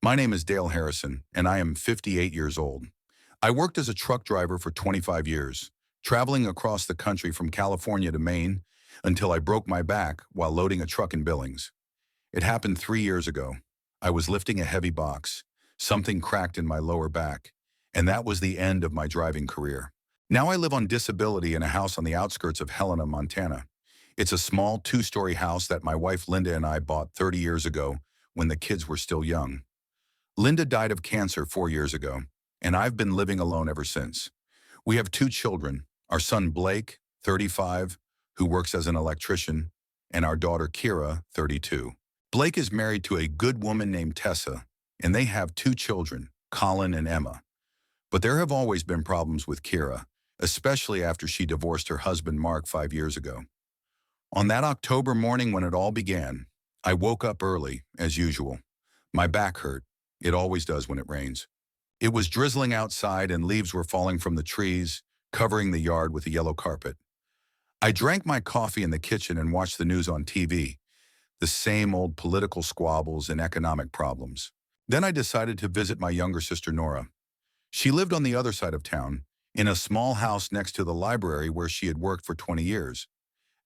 My name is Dale Harrison, and I am 58 years old. I worked as a truck driver for 25 years, traveling across the country from California to Maine until I broke my back while loading a truck in Billings. It happened 3 years ago. I was lifting a heavy box. Something cracked in my lower back, and that was the end of my driving career. Now I live on disability in a house on the outskirts of Helena, Montana. It's a small two-story house that my wife Linda and I bought 30 years ago when the kids were still young. Linda died of cancer 4 years ago, and I've been living alone ever since. We have two children, our son Blake, 35, who works as an electrician, and our daughter Kira, 32. Blake is married to a good woman named Tessa, and they have two children, Colin and Emma. But there have always been problems with Kira, especially after she divorced her husband Mark 5 years ago. On that October morning when it all began, I woke up early, as usual. My back hurt. It always does when it rains. It was drizzling outside and leaves were falling from the trees, covering the yard with a yellow carpet. I drank my coffee in the kitchen and watched the news on TV, the same old political squabbles and economic problems. Then I decided to visit my younger sister Nora. She lived on the other side of town, in a small house next to the library where she had worked for 20 years.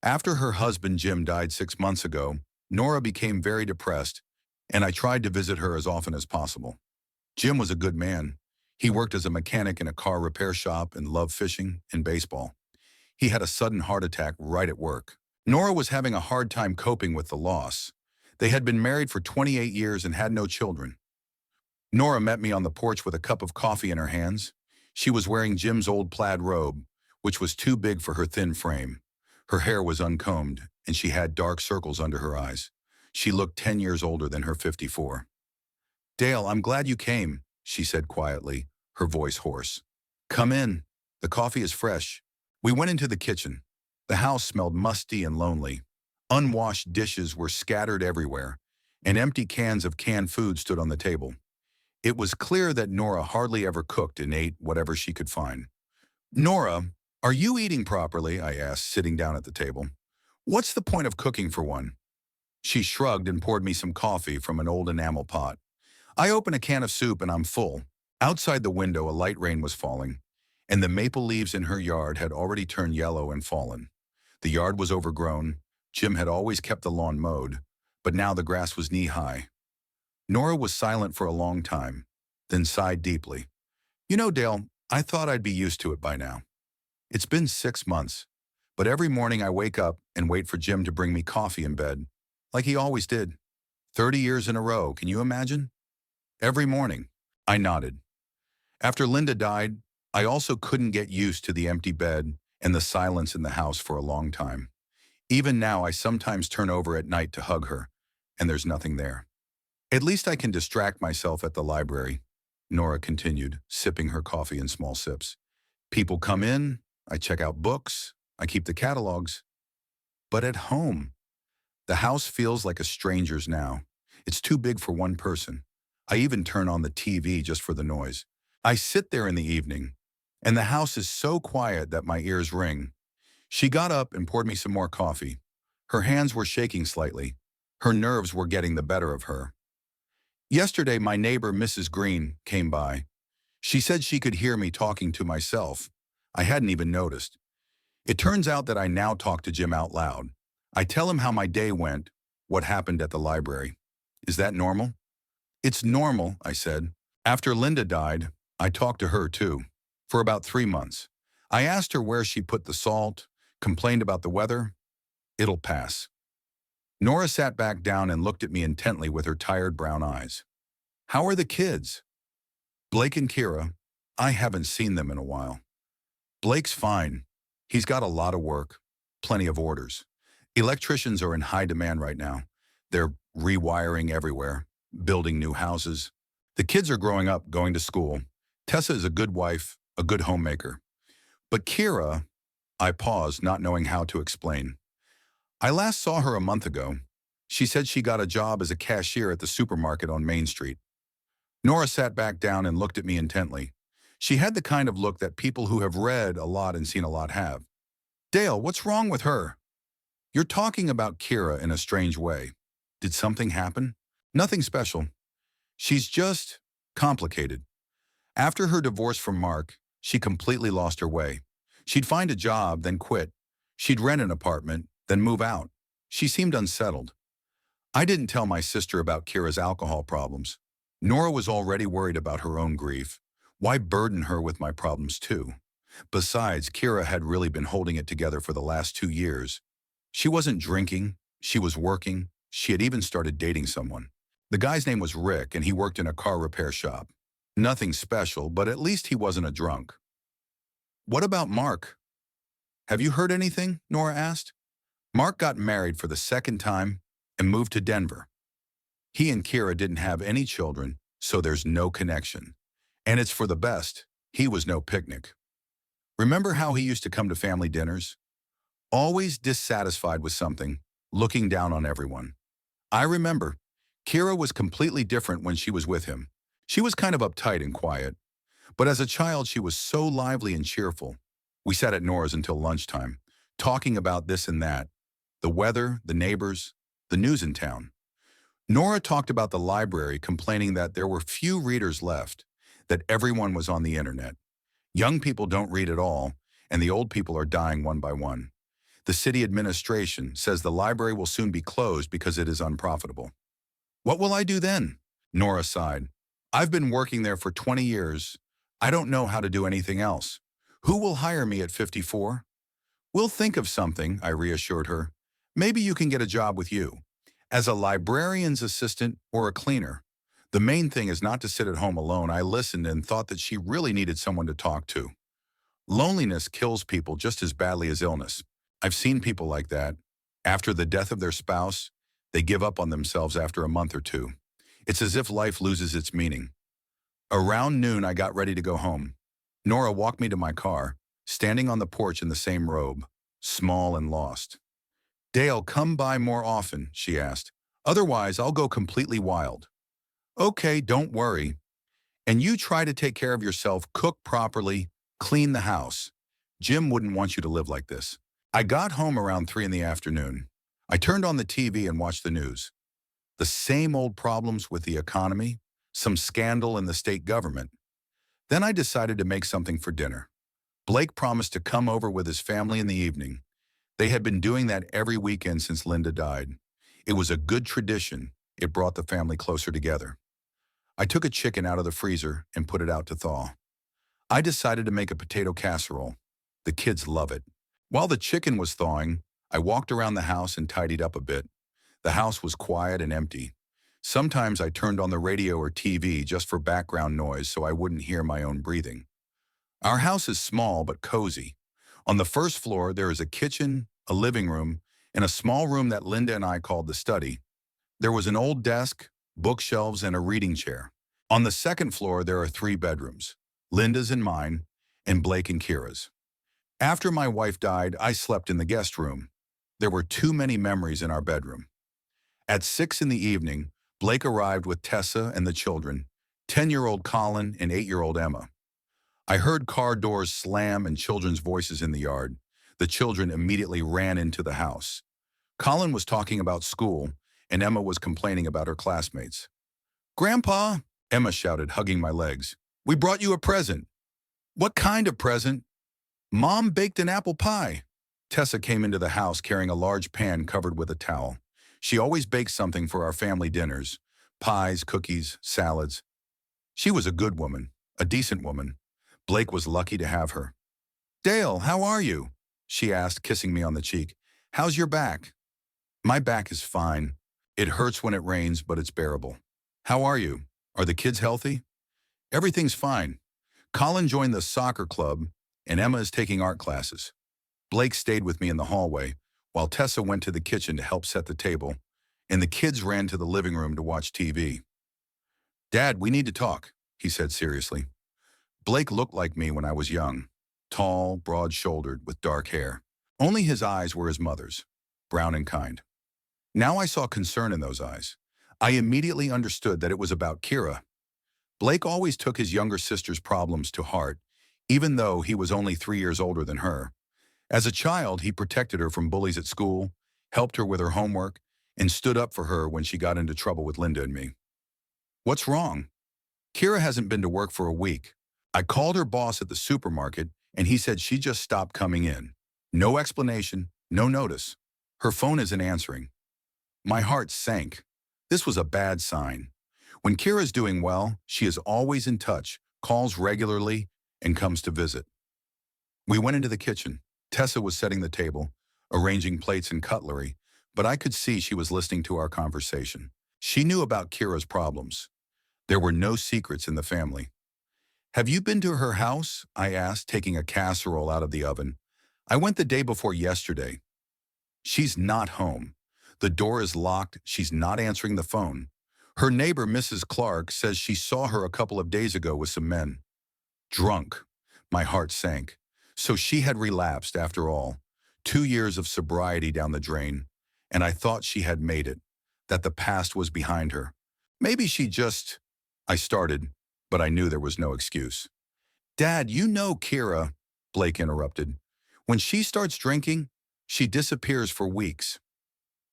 After her husband Jim died 6 months ago, Nora became very depressed, and I tried to visit her as often as possible. Jim was a good man. He worked as a mechanic in a car repair shop and loved fishing and baseball. He had a sudden heart attack right at work. Nora was having a hard time coping with the loss. They had been married for 28 years and had no children. Nora met me on the porch with a cup of coffee in her hands. She was wearing Jim's old plaid robe, which was too big for her thin frame. Her hair was uncombed, and she had dark circles under her eyes. She looked 10 years older than her 54. "Dale, I'm glad you came," she said quietly, her voice hoarse. "Come in. The coffee is fresh." We went into the kitchen. The house smelled musty and lonely. Unwashed dishes were scattered everywhere, and empty cans of canned food stood on the table. It was clear that Nora hardly ever cooked and ate whatever she could find. "Nora, are you eating properly?" I asked, sitting down at the table. "What's the point of cooking for one?" She shrugged and poured me some coffee from an old enamel pot. I open a can of soup and I'm full. Outside the window, a light rain was falling, and the maple leaves in her yard had already turned yellow and fallen. The yard was overgrown. Jim had always kept the lawn mowed, but now the grass was knee-high. Nora was silent for a long time, then sighed deeply. "You know, Dale, I thought I'd be used to it by now. It's been 6 months, but every morning I wake up and wait for Jim to bring me coffee in bed, like he always did. 30 years in a row, can you imagine? Every morning." I nodded. After Linda died, I also couldn't get used to the empty bed and the silence in the house for a long time. Even now, I sometimes turn over at night to hug her, and there's nothing there. "At least I can distract myself at the library," Nora continued, sipping her coffee in small sips. "People come in, I check out books, I keep the catalogs. But at home, the house feels like a stranger's now. It's too big for one person. I even turn on the TV just for the noise. I sit there in the evening, and the house is so quiet that my ears ring." She got up and poured me some more coffee. Her hands were shaking slightly. Her nerves were getting the better of her. "Yesterday, my neighbor, Mrs. Green, came by. She said she could hear me talking to myself. I hadn't even noticed. It turns out that I now talk to Jim out loud. I tell him how my day went, what happened at the library. Is that normal?" "It's normal," I said. "After Linda died, I talked to her too, for about 3 months. I asked her where she put the salt, complained about the weather. It'll pass." Nora sat back down and looked at me intently with her tired brown eyes. "How are the kids?" "Blake and Kira, I haven't seen them in a while. Blake's fine. He's got a lot of work, plenty of orders. Electricians are in high demand right now. They're rewiring everywhere, building new houses. The kids are growing up, going to school. Tessa is a good wife, a good homemaker. But Kira," I paused, not knowing how to explain. "I last saw her a month ago. She said she got a job as a cashier at the supermarket on Main Street." Nora sat back down and looked at me intently. She had the kind of look that people who have read a lot and seen a lot have. "Dale, what's wrong with her? You're talking about Kira in a strange way. Did something happen?" "Nothing special. She's just complicated. After her divorce from Mark, she completely lost her way. She'd find a job, then quit. She'd rent an apartment, then move out. She seemed unsettled. I didn't tell my sister about Kira's alcohol problems. Nora was already worried about her own grief. Why burden her with my problems too? Besides, Kira had really been holding it together for the last 2 years. She wasn't drinking, she was working, she had even started dating someone. The guy's name was Rick and he worked in a car repair shop. Nothing special, but at least he wasn't a drunk. What about Mark? Have you heard anything? Nora asked. Mark got married for the second time and moved to Denver. He and Kira didn't have any children, so there's no connection. And it's for the best. He was no picnic. Remember how he used to come to family dinners? Always dissatisfied with something, looking down on everyone. I remember. Kira was completely different when she was with him. She was kind of uptight and quiet. But as a child, she was so lively and cheerful. We sat at Nora's until lunchtime, talking about this and that, the weather, the neighbors, the news in town. Nora talked about the library, complaining that there were few readers left, that everyone was on the internet. Young people don't read at all, and the old people are dying one by one. The city administration says the library will soon be closed because it is unprofitable. What will I do then? Nora sighed. I've been working there for 20 years. I don't know how to do anything else. Who will hire me at 54? We'll think of something, I reassured her. Maybe you can get a job with you. As a librarian's assistant or a cleaner. The main thing is not to sit at home alone. I listened and thought that she really needed someone to talk to. Loneliness kills people just as badly as illness. I've seen people like that. After the death of their spouse, they give up on themselves after a month or two. It's as if life loses its meaning. Around noon, I got ready to go home. Nora walked me to my car, standing on the porch in the same robe, small and lost. Dale, come by more often, she asked. Otherwise, I'll go completely wild. Okay, don't worry. And you try to take care of yourself, cook properly, clean the house. Jim wouldn't want you to live like this. I got home around 3 in the afternoon. I turned on the TV and watched the news. The same old problems with the economy, some scandal in the state government. Then I decided to make something for dinner. Blake promised to come over with his family in the evening. They had been doing that every weekend since Linda died. It was a good tradition. It brought the family closer together. I took a chicken out of the freezer and put it out to thaw. I decided to make a potato casserole. The kids love it. While the chicken was thawing, I walked around the house and tidied up a bit. The house was quiet and empty. Sometimes I turned on the radio or TV just for background noise so I wouldn't hear my own breathing. Our house is small but cozy. On the first floor, there is a kitchen, a living room, and a small room that Linda and I called the study. There was an old desk, bookshelves, and a reading chair. On the second floor, there are 3 bedrooms, Linda's and mine, and Blake and Kira's. After my wife died, I slept in the guest room. There were too many memories in our bedroom. At 6 in the evening, Blake arrived with Tessa and the children, 10-year-old Colin and 8-year-old Emma. I heard car doors slam and children's voices in the yard. The children immediately ran into the house. Colin was talking about school, and Emma was complaining about her classmates. "Grandpa," Emma shouted, hugging my legs, "we brought you a present." "What kind of present?" "Mom baked an apple pie." Tessa came into the house carrying a large pan covered with a towel. She always bakes something for our family dinners, pies, cookies, salads. She was a good woman, a decent woman. Blake was lucky to have her. "Dale, how are you?" she asked, kissing me on the cheek. "How's your back?" "My back is fine. It hurts when it rains, but it's bearable." "How are you? Are the kids healthy?" "Everything's fine. Colin joined the soccer club, and Emma is taking art classes." Blake stayed with me in the hallway, while Tessa went to the kitchen to help set the table, and the kids ran to the living room to watch TV. "Dad, we need to talk," he said seriously. Blake looked like me when I was young, tall, broad-shouldered, with dark hair. Only his eyes were his mother's, brown and kind. Now I saw concern in those eyes. I immediately understood that it was about Kira. Blake always took his younger sister's problems to heart, even though he was only 3 years older than her. As a child, he protected her from bullies at school, helped her with her homework, and stood up for her when she got into trouble with Linda and me. What's wrong? Kira hasn't been to work for a week. I called her boss at the supermarket, and he said she just stopped coming in. No explanation, no notice. Her phone isn't answering. My heart sank. This was a bad sign. When Kira's doing well, she is always in touch, calls regularly, and comes to visit. We went into the kitchen. Tessa was setting the table, arranging plates and cutlery, but I could see she was listening to our conversation. She knew about Kira's problems. There were no secrets in the family. Have you been to her house? I asked, taking a casserole out of the oven. I went the day before yesterday. She's not home. The door is locked. She's not answering the phone. Her neighbor, Mrs. Clark, says she saw her a couple of days ago with some men. Drunk. My heart sank. So she had relapsed after all. 2 years of sobriety down the drain. And I thought she had made it, that the past was behind her. Maybe she just... I started, but I knew there was no excuse. Dad, you know Kira, Blake interrupted. When she starts drinking, she disappears for weeks.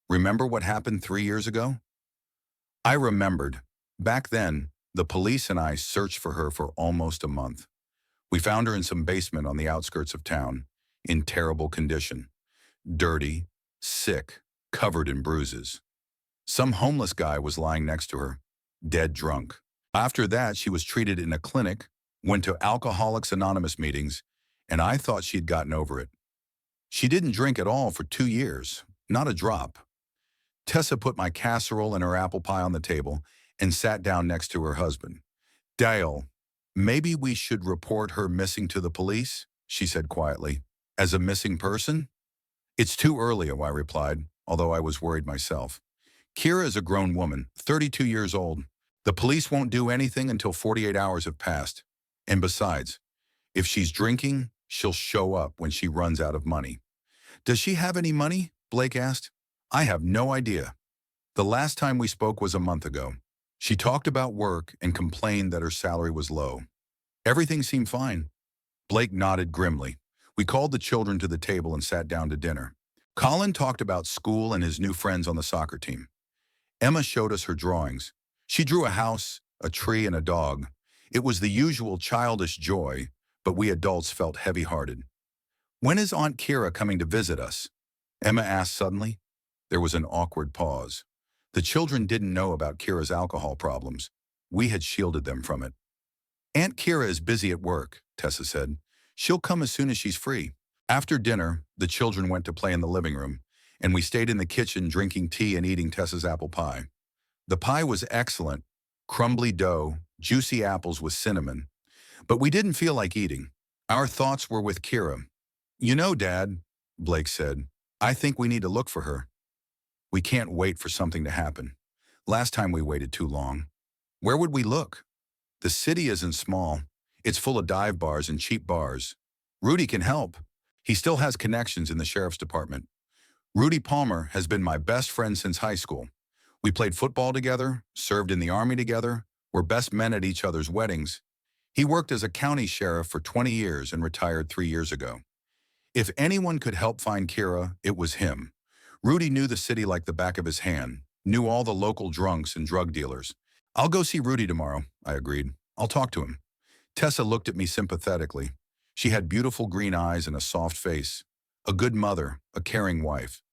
Remember what happened 3 years ago? I remembered. Back then, the police and I searched for her for almost a month. We found her in some basement on the outskirts of town, in terrible condition. Dirty, sick, covered in bruises. Some homeless guy was lying next to her, dead drunk. After that, she was treated in a clinic, went to Alcoholics Anonymous meetings, and I thought she'd gotten over it. She didn't drink at all for 2 years, not a drop. Tessa put my casserole and her apple pie on the table and sat down next to her husband. Dale, maybe we should report her missing to the police, she said quietly. As a missing person? It's too early, I replied, although I was worried myself. Kira is a grown woman, 32 years old. The police won't do anything until 48 hours have passed. And besides, if she's drinking, she'll show up when she runs out of money. Does she have any money? Blake asked. I have no idea. The last time we spoke was a month ago. She talked about work and complained that her salary was low. Everything seemed fine. Blake nodded grimly. We called the children to the table and sat down to dinner. Colin talked about school and his new friends on the soccer team. Emma showed us her drawings. She drew a house, a tree, and a dog. It was the usual childish joy, but we adults felt heavy-hearted. When is Aunt Kira coming to visit us? Emma asked suddenly. There was an awkward pause. The children didn't know about Kira's alcohol problems. We had shielded them from it. Aunt Kira is busy at work, Tessa said. She'll come as soon as she's free. After dinner, the children went to play in the living room, and we stayed in the kitchen drinking tea and eating Tessa's apple pie. The pie was excellent, crumbly dough, juicy apples with cinnamon. But we didn't feel like eating. Our thoughts were with Kira. You know, Dad, Blake said, I think we need to look for her. We can't wait for something to happen. Last time we waited too long. Where would we look? The city isn't small. It's full of dive bars and cheap bars. Rudy can help. He still has connections in the sheriff's department. Rudy Palmer has been my best friend since high school. We played football together, served in the army together, were best men at each other's weddings. He worked as a county sheriff for 20 years and retired 3 years ago. If anyone could help find Kira, it was him. Rudy knew the city like the back of his hand, knew all the local drunks and drug dealers. I'll go see Rudy tomorrow, I agreed. I'll talk to him. Tessa looked at me sympathetically. She had beautiful green eyes and a soft face. A good mother, a caring wife.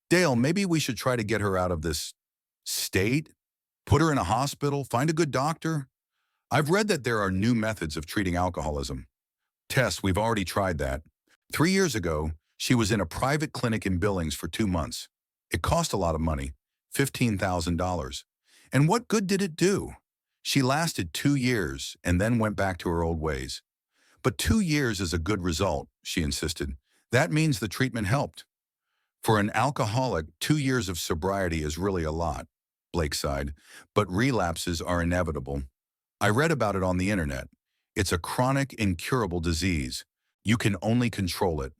Dale, maybe we should try to get her out of this state? Put her in a hospital? Find a good doctor? I've read that there are new methods of treating alcoholism. Tess, we've already tried that. 3 years ago, she was in a private clinic in Billings for 2 months. It cost a lot of money, $15,000. And what good did it do? She lasted 2 years and then went back to her old ways. But 2 years is a good result, she insisted. That means the treatment helped. For an alcoholic, 2 years of sobriety is really a lot, Blake sighed, but relapses are inevitable. I read about it on the internet. It's a chronic, incurable disease. You can only control it.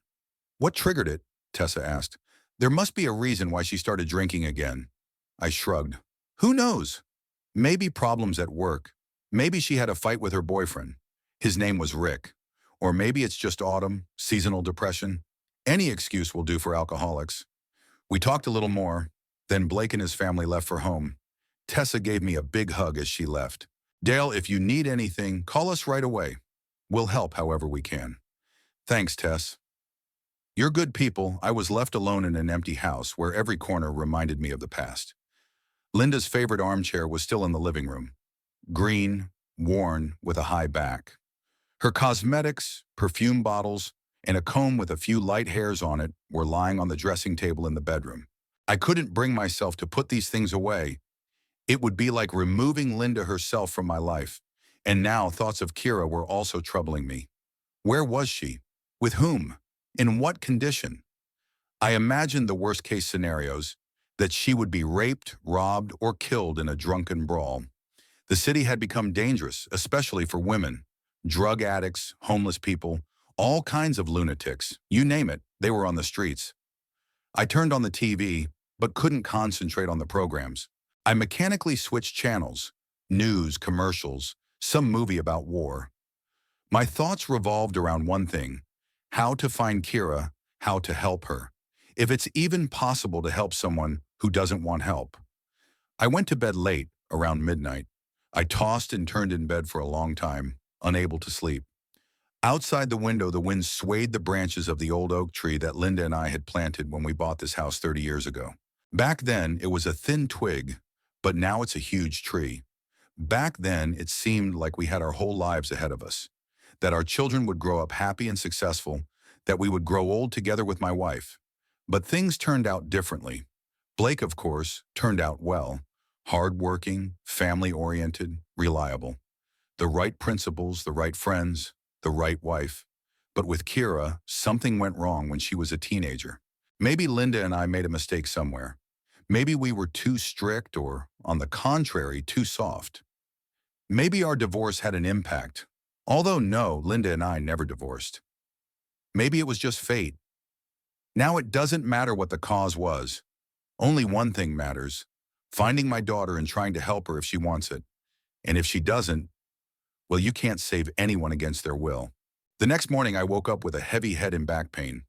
What triggered it? Tessa asked. There must be a reason why she started drinking again. I shrugged. Who knows? Maybe problems at work. Maybe she had a fight with her boyfriend. His name was Rick. Or maybe it's just autumn, seasonal depression. Any excuse will do for alcoholics. We talked a little more, then Blake and his family left for home. Tessa gave me a big hug as she left. Dale, if you need anything, call us right away. We'll help however we can. Thanks, Tess. You're good people. I was left alone in an empty house where every corner reminded me of the past. Linda's favorite armchair was still in the living room. Green, worn, with a high back. Her cosmetics, perfume bottles, and a comb with a few light hairs on it were lying on the dressing table in the bedroom. I couldn't bring myself to put these things away. It would be like removing Linda herself from my life. And now thoughts of Kira were also troubling me. Where was she? With whom? In what condition? I imagined the worst-case scenarios, that she would be raped, robbed, or killed in a drunken brawl. The city had become dangerous, especially for women. Drug addicts, homeless people, all kinds of lunatics, you name it, they were on the streets. I turned on the TV, but couldn't concentrate on the programs. I mechanically switched channels, news, commercials, some movie about war. My thoughts revolved around one thing: how to find Kira, how to help her. If it's even possible to help someone who doesn't want help. I went to bed late, around midnight. I tossed and turned in bed for a long time, unable to sleep. Outside the window, the wind swayed the branches of the old oak tree that Linda and I had planted when we bought this house 30 years ago. Back then, it was a thin twig, but now it's a huge tree. Back then, it seemed like we had our whole lives ahead of us, that our children would grow up happy and successful, that we would grow old together with my wife. But things turned out differently. Blake, of course, turned out well. Hardworking, family-oriented, reliable. The right principles, the right friends, the right wife. But with Kira, something went wrong when she was a teenager. Maybe Linda and I made a mistake somewhere. Maybe we were too strict or, on the contrary, too soft. Maybe our divorce had an impact. Although no, Linda and I never divorced. Maybe it was just fate. Now it doesn't matter what the cause was. Only one thing matters: finding my daughter and trying to help her if she wants it. And if she doesn't, well, you can't save anyone against their will. The next morning, I woke up with a heavy head and back pain.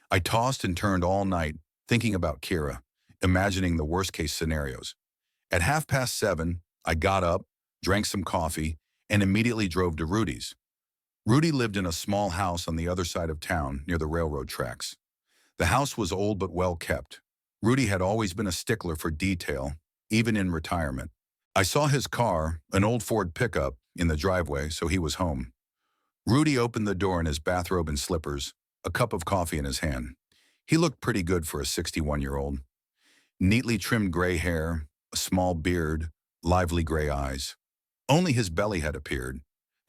I tossed and turned all night, thinking about Kira, imagining the worst-case scenarios. At 7:30, I got up, drank some coffee, and immediately drove to Rudy's. Rudy lived in a small house on the other side of town, near the railroad tracks. The house was old but well kept. Rudy had always been a stickler for detail, even in retirement. I saw his car, an old Ford pickup, in the driveway, so he was home. Rudy opened the door in his bathrobe and slippers, a cup of coffee in his hand. He looked pretty good for a 61-year-old. Neatly trimmed gray hair, a small beard, lively gray eyes. Only his belly had appeared,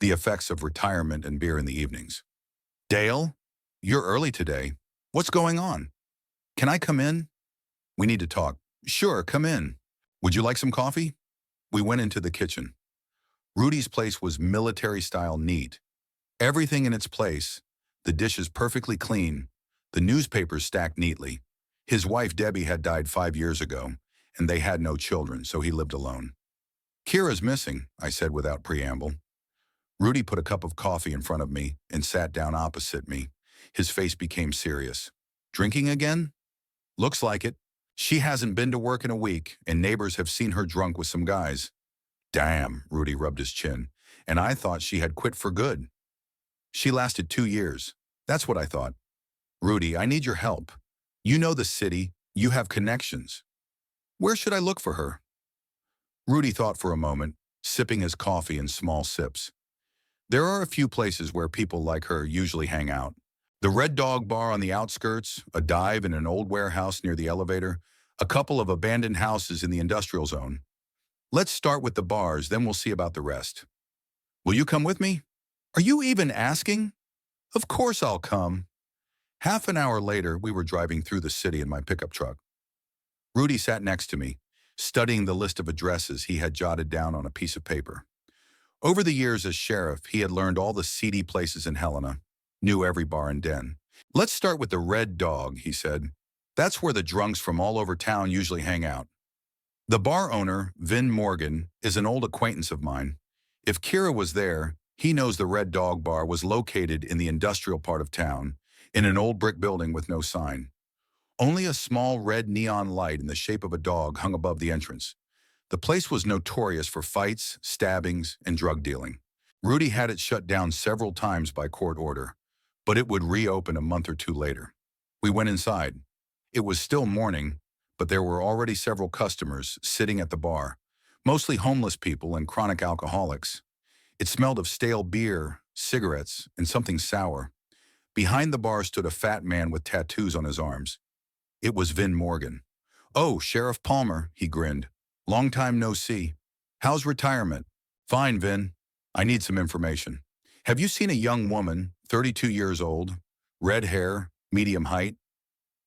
the effects of retirement and beer in the evenings. "Dale, you're early today. What's going on? Can I come in? We need to talk." "Sure, come in. Would you like some coffee?" We went into the kitchen. Rudy's place was military-style neat. Everything in its place, the dishes perfectly clean, the newspapers stacked neatly. His wife, Debbie, had died 5 years ago, and they had no children, so he lived alone. "Kira's missing," I said without preamble. Rudy put a cup of coffee in front of me and sat down opposite me. His face became serious. "Drinking again?" "Looks like it. She hasn't been to work in a week, and neighbors have seen her drunk with some guys." "Damn," Rudy rubbed his chin, "and I thought she had quit for good." "She lasted 2 years. That's what I thought." "Rudy, I need your help. You know the city. You have connections. Where should I look for her?" Rudy thought for a moment, sipping his coffee in small sips. "There are a few places where people like her usually hang out. The Red Dog Bar on the outskirts, a dive in an old warehouse near the elevator, a couple of abandoned houses in the industrial zone. Let's start with the bars, then we'll see about the rest." "Will you come with me?" "Are you even asking?" "Of course I'll come." Half an hour later, we were driving through the city in my pickup truck. Rudy sat next to me, studying the list of addresses he had jotted down on a piece of paper. Over the years as sheriff, he had learned all the seedy places in Helena, knew every bar and den. "Let's start with the Red Dog," he said. "That's where the drunks from all over town usually hang out. The bar owner, Vin Morgan, is an old acquaintance of mine. If Kira was there, he knows the Red Dog Bar was located in the industrial part of town, in an old brick building with no sign. Only a small red neon light in the shape of a dog hung above the entrance. The place was notorious for fights, stabbings, and drug dealing. Rudy had it shut down several times by court order, but it would reopen a month or two later. We went inside. It was still morning, but there were already several customers sitting at the bar, mostly homeless people and chronic alcoholics. It smelled of stale beer, cigarettes, and something sour. Behind the bar stood a fat man with tattoos on his arms. It was Vin Morgan. "Oh, Sheriff Palmer," he grinned. "Long time no see. How's retirement?" "Fine, Vin. I need some information. Have you seen a young woman, 32 years old, red hair, medium height?"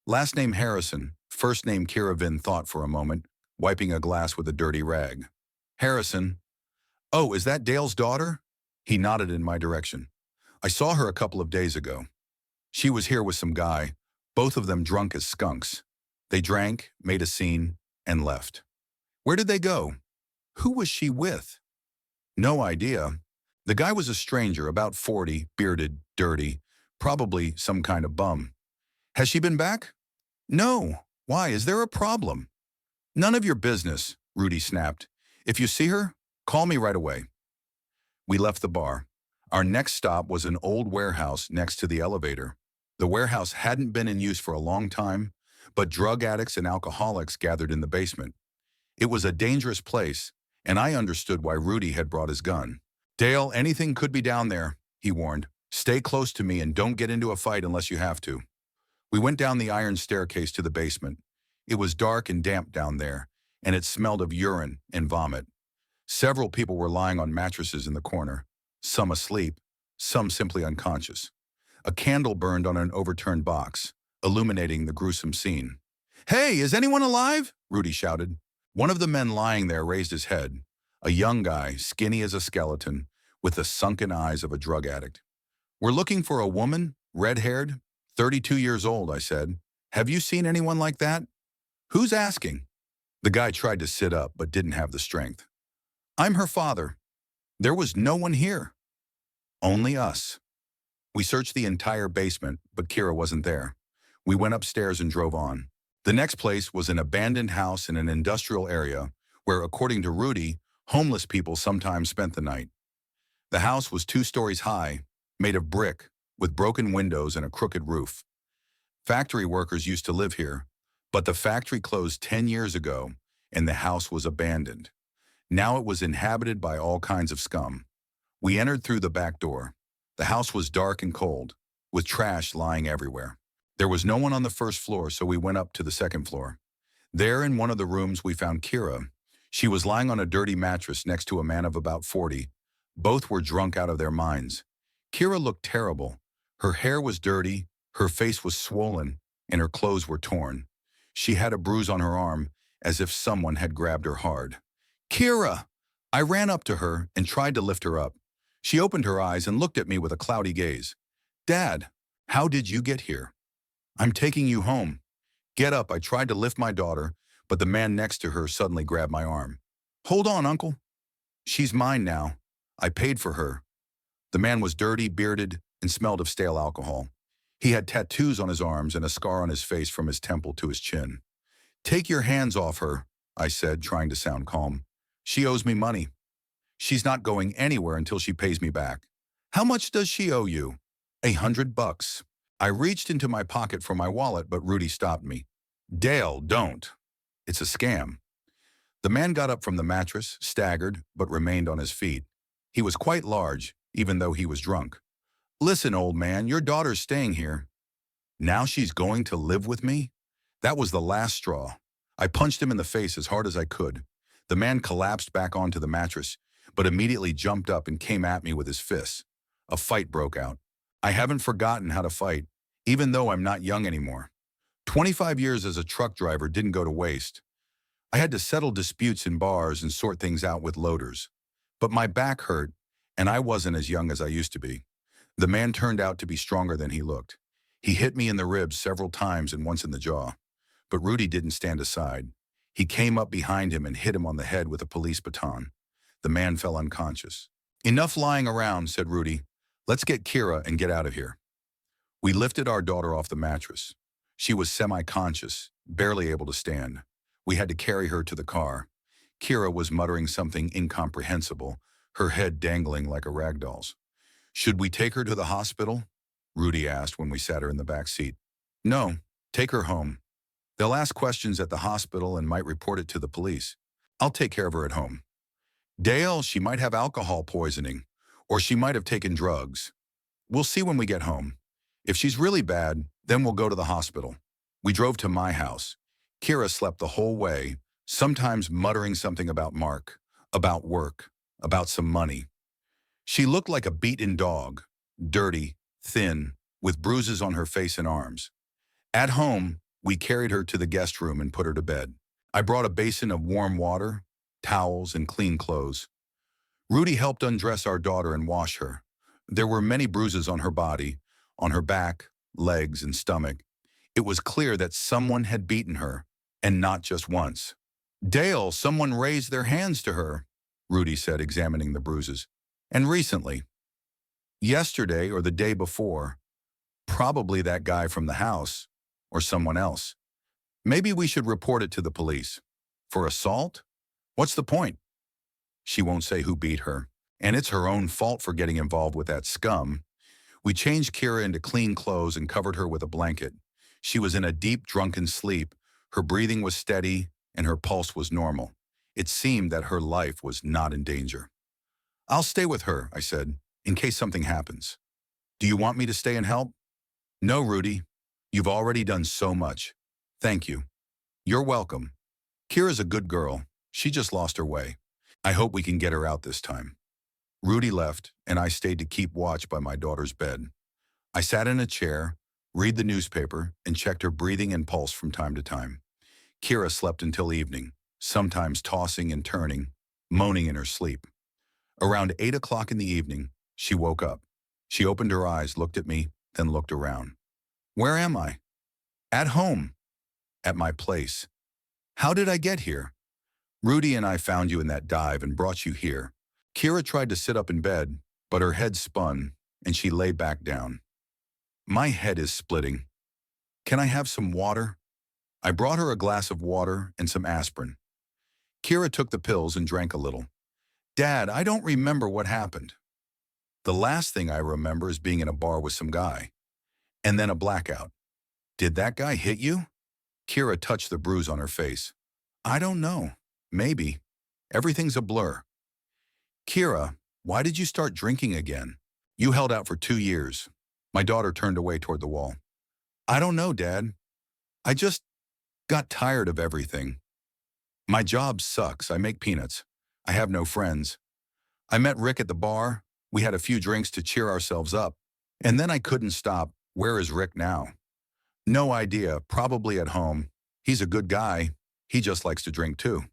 "Last name Harrison, first name Kira." Vin thought for a moment, wiping a glass with a dirty rag. "Harrison. Oh, is that Dale's daughter?" He nodded in my direction. "I saw her a couple of days ago. She was here with some guy, both of them drunk as skunks. They drank, made a scene, and left." "Where did they go? Who was she with?" "No idea. The guy was a stranger, about 40, bearded, dirty, probably some kind of bum." "Has she been back?" "No. Why, is there a problem?" "None of your business," Rudy snapped. "If you see her, call me right away." We left the bar. Our next stop was an old warehouse next to the elevator. The warehouse hadn't been in use for a long time, but drug addicts and alcoholics gathered in the basement. It was a dangerous place, and I understood why Rudy had brought his gun. "Dale, anything could be down there," he warned. "Stay close to me and don't get into a fight unless you have to." We went down the iron staircase to the basement. It was dark and damp down there, and it smelled of urine and vomit. Several people were lying on mattresses in the corner, some asleep, some simply unconscious. A candle burned on an overturned box, illuminating the gruesome scene. "Hey, is anyone alive?" Rudy shouted. One of the men lying there raised his head, a young guy, skinny as a skeleton, with the sunken eyes of a drug addict. "We're looking for a woman, red-haired, 32 years old," I said. "Have you seen anyone like that?" "Who's asking?" The guy tried to sit up but didn't have the strength. "I'm her father. There was no one here." "Only us." We searched the entire basement, but Kira wasn't there. We went upstairs and drove on. The next place was an abandoned house in an industrial area where, according to Rudy, homeless people sometimes spent the night. The house was 2 stories high, made of brick, with broken windows and a crooked roof. Factory workers used to live here, but the factory closed 10 years ago and the house was abandoned. Now it was inhabited by all kinds of scum. We entered through the back door. The house was dark and cold, with trash lying everywhere. There was no one on the first floor, so we went up to the second floor. There, in one of the rooms, we found Kira. She was lying on a dirty mattress next to a man of about 40. Both were drunk out of their minds. Kira looked terrible. Her hair was dirty, her face was swollen, and her clothes were torn. She had a bruise on her arm, as if someone had grabbed her hard. "Kira!" I ran up to her and tried to lift her up. She opened her eyes and looked at me with a cloudy gaze. "Dad, how did you get here?" "I'm taking you home." "Get up." I tried to lift my daughter, but the man next to her suddenly grabbed my arm. "Hold on, Uncle." "She's mine now. I paid for her." The man was dirty, bearded, and smelled of stale alcohol. He had tattoos on his arms and a scar on his face from his temple to his chin. "Take your hands off her," I said, trying to sound calm. "She owes me money. She's not going anywhere until she pays me back." "How much does she owe you?" $100. I reached into my pocket for my wallet, but Rudy stopped me. "Dale, don't. It's a scam." The man got up from the mattress, staggered, but remained on his feet. He was quite large, even though he was drunk. "Listen, old man, your daughter's staying here." "Now she's going to live with me?" That was the last straw. I punched him in the face as hard as I could. The man collapsed back onto the mattress, but immediately jumped up and came at me with his fists. A fight broke out. I haven't forgotten how to fight, even though I'm not young anymore. 25 years as a truck driver didn't go to waste. I had to settle disputes in bars and sort things out with loaders. But my back hurt, and I wasn't as young as I used to be. The man turned out to be stronger than he looked. He hit me in the ribs several times and once in the jaw. But Rudy didn't stand aside. He came up behind him and hit him on the head with a police baton. The man fell unconscious. "Enough lying around," said Rudy. "Let's get Kira and get out of here." We lifted our daughter off the mattress. She was semi-conscious, barely able to stand. We had to carry her to the car. Kira was muttering something incomprehensible, her head dangling like a rag doll's. Should we take her to the hospital? Rudy asked when we sat her in the back seat. No, take her home. They'll ask questions at the hospital and might report it to the police. I'll take care of her at home. Dale, she might have alcohol poisoning, or she might have taken drugs. We'll see when we get home. If she's really bad, then we'll go to the hospital. We drove to my house. Kira slept the whole way, sometimes muttering something about Mark, about work, about some money. She looked like a beaten dog, dirty, thin, with bruises on her face and arms. At home, we carried her to the guest room and put her to bed. I brought a basin of warm water, towels, and clean clothes. Rudy helped undress our daughter and wash her. There were many bruises on her body, on her back, legs, and stomach. It was clear that someone had beaten her, and not just once. Dale, someone raised their hands to her, Rudy said, examining the bruises. And recently. Yesterday or the day before. Probably that guy from the house, or someone else. Maybe we should report it to the police. For assault? What's the point? She won't say who beat her, and it's her own fault for getting involved with that scum. We changed Kira into clean clothes and covered her with a blanket. She was in a deep, drunken sleep. Her breathing was steady, and her pulse was normal. It seemed that her life was not in danger. I'll stay with her, I said, in case something happens. Do you want me to stay and help? No, Rudy. You've already done so much. Thank you. You're welcome. Kira's a good girl. She just lost her way. I hope we can get her out this time. Rudy left, and I stayed to keep watch by my daughter's bed. I sat in a chair, read the newspaper, and checked her breathing and pulse from time to time. Kira slept until evening, sometimes tossing and turning, moaning in her sleep. Around 8 o'clock in the evening, she woke up. She opened her eyes, looked at me, then looked around. Where am I? At home. At my place. How did I get here? Rudy and I found you in that dive and brought you here. Kira tried to sit up in bed, but her head spun, and she lay back down. My head is splitting. Can I have some water? I brought her a glass of water and some aspirin. Kira took the pills and drank a little. Dad, I don't remember what happened. The last thing I remember is being in a bar with some guy. And then a blackout. Did that guy hit you? Kira touched the bruise on her face. I don't know. Maybe. Everything's a blur. Kira, why did you start drinking again? You held out for 2 years. My daughter turned away toward the wall. I don't know, Dad. I just got tired of everything. My job sucks. I make peanuts. I have no friends. I met Rick at the bar. We had a few drinks to cheer ourselves up. And then I couldn't stop. Where is Rick now? No idea. Probably at home. He's a good guy. He just likes to drink too.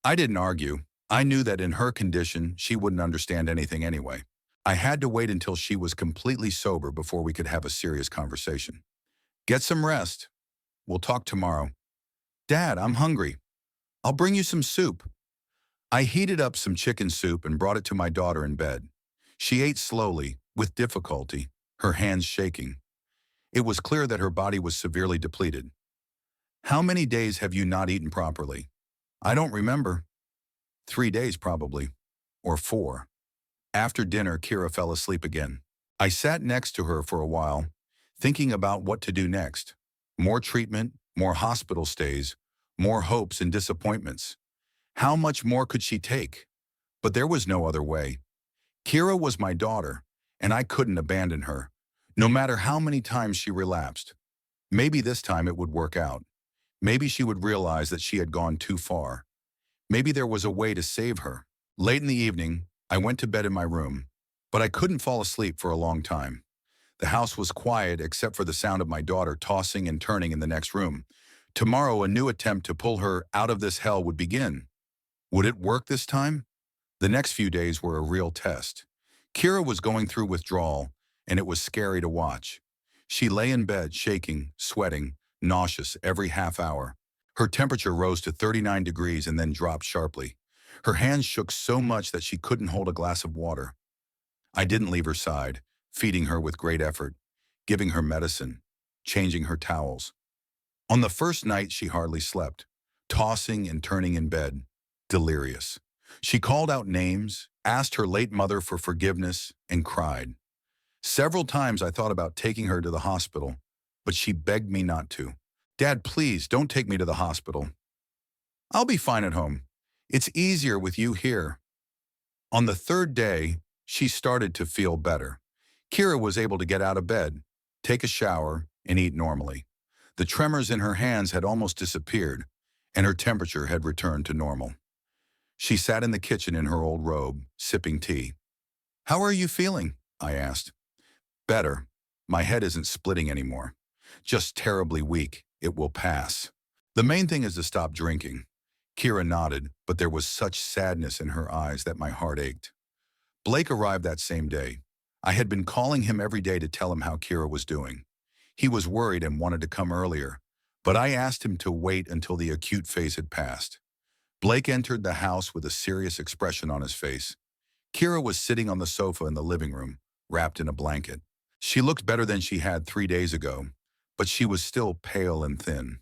I didn't argue. I knew that in her condition, she wouldn't understand anything anyway. I had to wait until she was completely sober before we could have a serious conversation. Get some rest. We'll talk tomorrow. Dad, I'm hungry. I'll bring you some soup. I heated up some chicken soup and brought it to my daughter in bed. She ate slowly, with difficulty, her hands shaking. It was clear that her body was severely depleted. How many days have you not eaten properly? I don't remember. 3 days probably, or 4. After dinner, Kira fell asleep again. I sat next to her for a while, thinking about what to do next. More treatment, more hospital stays, more hopes and disappointments. How much more could she take? But there was no other way. Kira was my daughter, and I couldn't abandon her, no matter how many times she relapsed. Maybe this time it would work out. Maybe she would realize that she had gone too far. Maybe there was a way to save her. Late in the evening, I went to bed in my room, but I couldn't fall asleep for a long time. The house was quiet except for the sound of my daughter tossing and turning in the next room. Tomorrow, a new attempt to pull her out of this hell would begin. Would it work this time? The next few days were a real test. Kira was going through withdrawal, and it was scary to watch. She lay in bed, shaking, sweating, nauseous every half hour. Her temperature rose to 39 degrees and then dropped sharply. Her hands shook so much that she couldn't hold a glass of water. I didn't leave her side, feeding her with great effort, giving her medicine, changing her towels. On the first night, she hardly slept, tossing and turning in bed. delirious. She called out names, asked her late mother for forgiveness, and cried. Several times I thought about taking her to the hospital, but she begged me not to. Dad, please don't take me to the hospital. I'll be fine at home. It's easier with you here. On the third day, she started to feel better. Kira was able to get out of bed, take a shower, and eat normally. The tremors in her hands had almost disappeared, and her temperature had returned to normal. She sat in the kitchen in her old robe, sipping tea. "How are you feeling?" I asked. "Better. My head isn't splitting anymore. Just terribly weak. It will pass. The main thing is to stop drinking." Kira nodded, but there was such sadness in her eyes that my heart ached. Blake arrived that same day. I had been calling him every day to tell him how Kira was doing. He was worried and wanted to come earlier, but I asked him to wait until the acute phase had passed. Blake entered the house with a serious expression on his face. Kira was sitting on the sofa in the living room, wrapped in a blanket. She looked better than she had 3 days ago, but she was still pale and thin.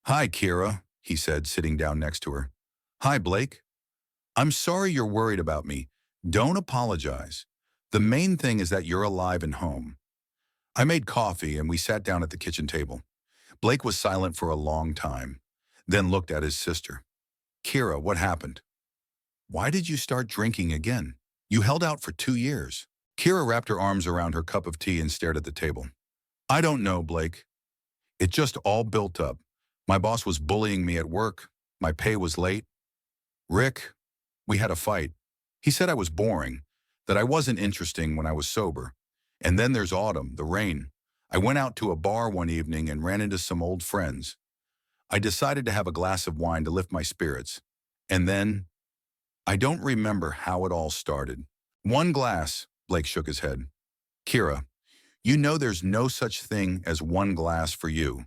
"Hi, Kira," he said, sitting down next to her. "Hi, Blake. I'm sorry you're worried about me. Don't apologize. The main thing is that you're alive and home." I made coffee and we sat down at the kitchen table. Blake was silent for a long time, then looked at his sister. "Kira, what happened? Why did you start drinking again? You held out for 2 years." Kira wrapped her arms around her cup of tea and stared at the table. "I don't know, Blake. It just all built up. My boss was bullying me at work. My pay was late. Rick, we had a fight. He said I was boring, that I wasn't interesting when I was sober. And then there's autumn, the rain. I went out to a bar one evening and ran into some old friends. I decided to have a glass of wine to lift my spirits. And then, I don't remember how it all started." "One glass," Blake shook his head. "Kira, you know there's no such thing as one glass for you.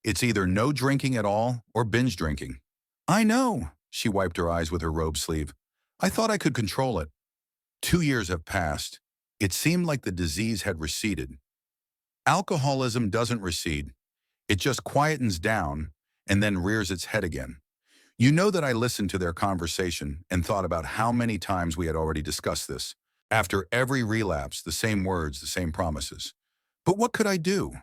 It's either no drinking at all or binge drinking." "I know," she wiped her eyes with her robe sleeve. "I thought I could control it." 2 years have passed. It seemed like the disease had receded. Alcoholism doesn't recede. It just quietens down and then rears its head again. You know that I listened to their conversation and thought about how many times we had already discussed this. After every relapse, the same words, the same promises. But what could I do?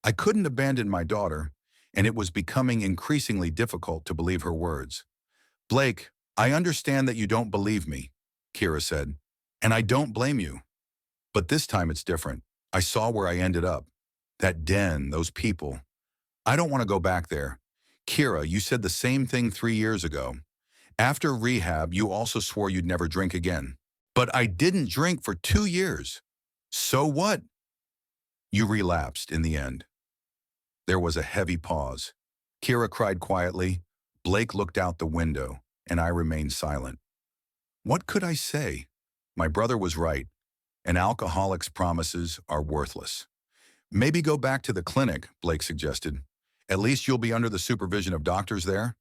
I couldn't abandon my daughter, and it was becoming increasingly difficult to believe her words. "Blake, I understand that you don't believe me," Kira said, "and I don't blame you. But this time it's different. I saw where I ended up. That den, those people. I don't want to go back there. Kira, you said the same thing 3 years ago. After rehab, you also swore you'd never drink again. But I didn't drink for 2 years. So what? You relapsed in the end." There was a heavy pause. Kira cried quietly. Blake looked out the window, and I remained silent. What could I say? My brother was right. An alcoholic's promises are worthless. "Maybe go back to the clinic," Blake suggested. "At least you'll be under the supervision of doctors there."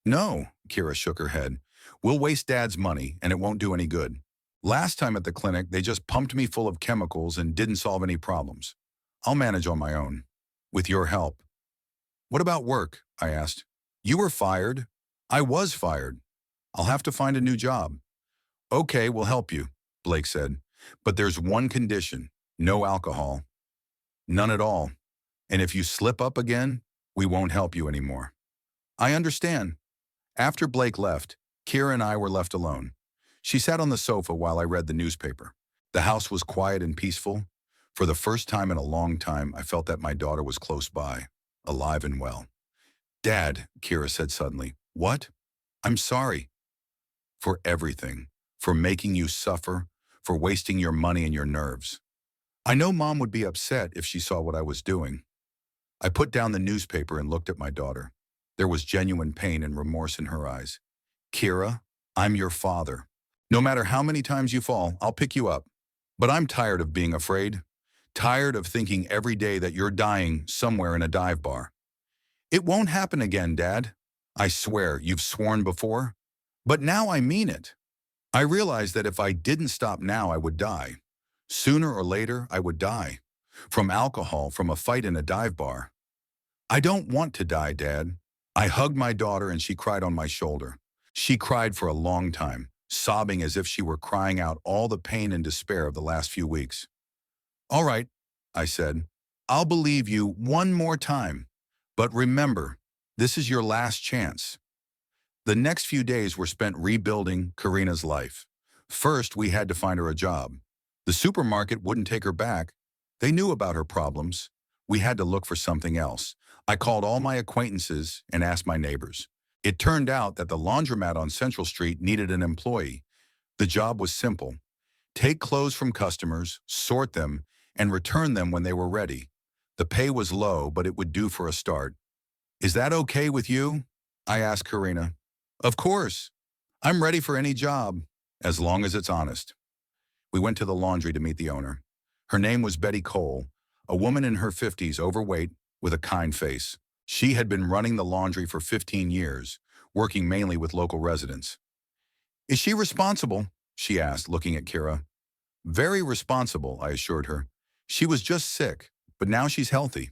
"No," Kira shook her head. "We'll waste Dad's money, and it won't do any good. Last time at the clinic, they just pumped me full of chemicals and didn't solve any problems. I'll manage on my own. With your help." "What about work?" I asked. "You were fired." "I was fired. I'll have to find a new job." "Okay, we'll help you," Blake said. "But there's one condition. No alcohol." "None at all. And if you slip up again, we won't help you anymore." "I understand." After Blake left, Kira and I were left alone. She sat on the sofa while I read the newspaper. The house was quiet and peaceful. For the first time in a long time, I felt that my daughter was close by, alive and well. "Dad," Kira said suddenly. "What?" "I'm sorry." "For everything. For making you suffer. For wasting your money and your nerves. I know Mom would be upset if she saw what I was doing." I put down the newspaper and looked at my daughter. There was genuine pain and remorse in her eyes. "Kira, I'm your father. No matter how many times you fall, I'll pick you up. But I'm tired of being afraid. Tired of thinking every day that you're dying somewhere in a dive bar." "It won't happen again, Dad." "I swear, you've sworn before." "But now I mean it. I realized that if I didn't stop now, I would die. Sooner or later, I would die. From alcohol, from a fight in a dive bar. I don't want to die, Dad." I hugged my daughter and she cried on my shoulder. She cried for a long time, sobbing as if she were crying out all the pain and despair of the last few weeks. All right, I said, I'll believe you one more time. But remember, this is your last chance. The next few days were spent rebuilding Karina's life. First, we had to find her a job. The supermarket wouldn't take her back. They knew about her problems. We had to look for something else. I called all my acquaintances and asked my neighbors. It turned out that the laundromat on Central Street needed an employee. The job was simple. Take clothes from customers, sort them, and return them when they were ready. The pay was low, but it would do for a start. Is that okay with you? I asked Karina. Of course. I'm ready for any job, as long as it's honest. We went to the laundry to meet the owner. Her name was Betty Cole, a woman in her 50s, overweight, with a kind face. She had been running the laundry for 15 years, working mainly with local residents. Is she responsible? She asked, looking at Kira. Very responsible, I assured her. She was just sick, but now she's healthy.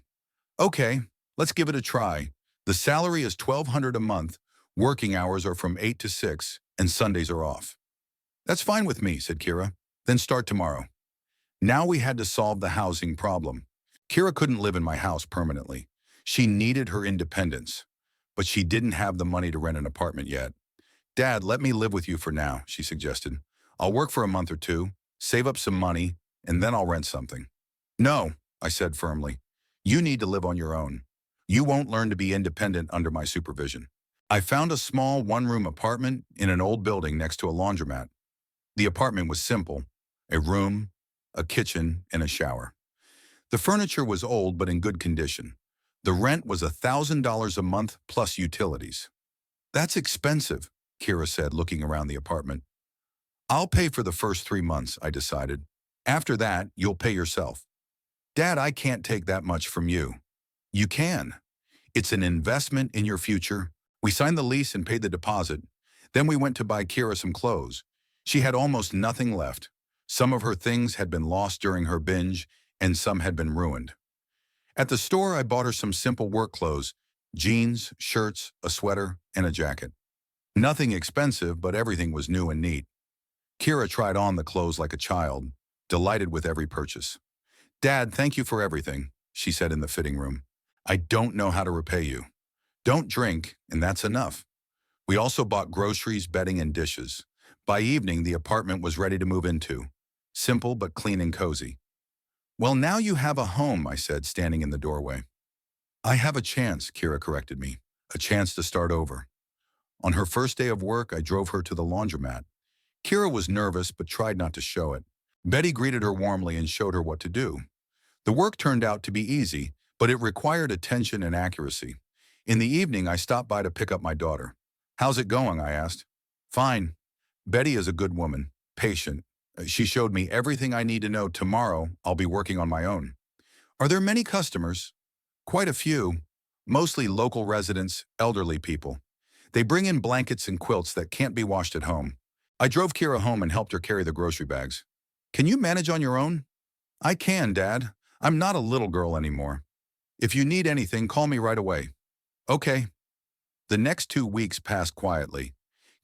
Okay, let's give it a try. The salary is $1,200 a month. Working hours are from 8 to 6, and Sundays are off. That's fine with me, said Kira. Then start tomorrow. Now we had to solve the housing problem. Kira couldn't live in my house permanently. She needed her independence, but she didn't have the money to rent an apartment yet. Dad, let me live with you for now, she suggested. I'll work for a month or two, save up some money, and then I'll rent something. No, I said firmly. You need to live on your own. You won't learn to be independent under my supervision. I found a small one-room apartment in an old building next to a laundromat. The apartment was simple, a room, a kitchen, and a shower. The furniture was old but in good condition. The rent was $1,000 a month plus utilities. That's expensive, Kira said, looking around the apartment. I'll pay for the first 3 months, I decided. After that, you'll pay yourself. Dad, I can't take that much from you. You can. It's an investment in your future. We signed the lease and paid the deposit. Then we went to buy Kira some clothes. She had almost nothing left. Some of her things had been lost during her binge, and some had been ruined. At the store, I bought her some simple work clothes, jeans, shirts, a sweater, and a jacket. Nothing expensive, but everything was new and neat. Kira tried on the clothes like a child, delighted with every purchase. Dad, thank you for everything, she said in the fitting room. I don't know how to repay you. Don't drink, and that's enough. We also bought groceries, bedding, and dishes. By evening, the apartment was ready to move into. Simple but clean and cozy. Well, now you have a home, I said, standing in the doorway. I have a chance, Kira corrected me. A chance to start over. On her first day of work, I drove her to the laundromat. Kira was nervous but tried not to show it. Betty greeted her warmly and showed her what to do. The work turned out to be easy, but it required attention and accuracy. In the evening, I stopped by to pick up my daughter. How's it going? I asked. Fine. Betty is a good woman, patient. She showed me everything I need to know. Tomorrow, I'll be working on my own. Are there many customers? Quite a few, mostly local residents, elderly people. They bring in blankets and quilts that can't be washed at home. I drove Kira home and helped her carry the grocery bags. Can you manage on your own? I can, Dad. I'm not a little girl anymore. If you need anything, call me right away. Okay. The next 2 weeks passed quietly.